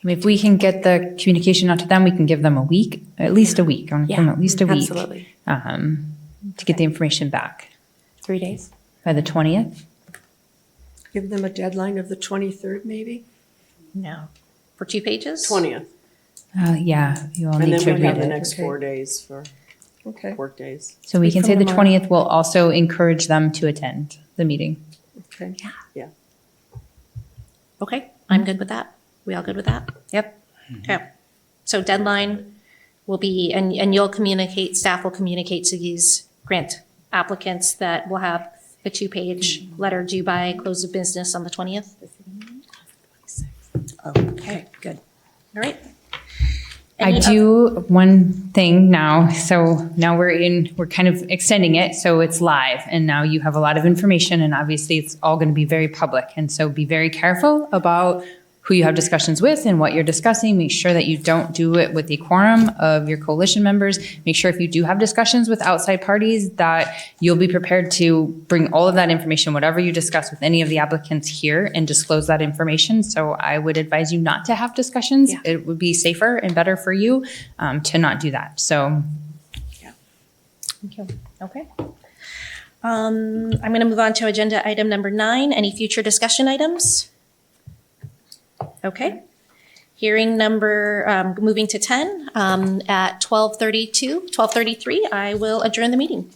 mean, if we can get the communication out to them, we can give them a week, at least a week. I want to give them at least a week. Absolutely. to get the information back 3 days? by the 20th. Give them a deadline of the 23rd, maybe? No. For 2 pages? 20th. Yeah, you all And need then to we have read the it. next Okay. 4 days for Okay, work days. So we Speak can from say the tomorrow. 20th. We'll also encourage them to attend the meeting. okay. Okay, I'm good with that. We all good with that? Yep. Okay. So deadline will be, and you'll communicate, staff will communicate to these grant applicants that will have the 2-page letter due by close of business on the 20th? Okay, good. All right. I do one thing now. So now we're kind of extending it. So it's live and now you have a lot of information and obviously it's all going to be very public. And so be very careful about who you have discussions with and what you're discussing. Make sure that you don't do it with the quorum of your coalition members. Make sure if you do have discussions with outside parties that you'll be prepared to bring all of that information, whatever you discuss with any of the applicants here, and disclose that information. So I would advise you not to have discussions. It would be safer and better for you to not do that. So Okay. I'm going to move on to agenda item number 9. Any future discussion items? Okay. Hearing number, moving to 10, at 12:32, 12:33, I will adjourn the meeting.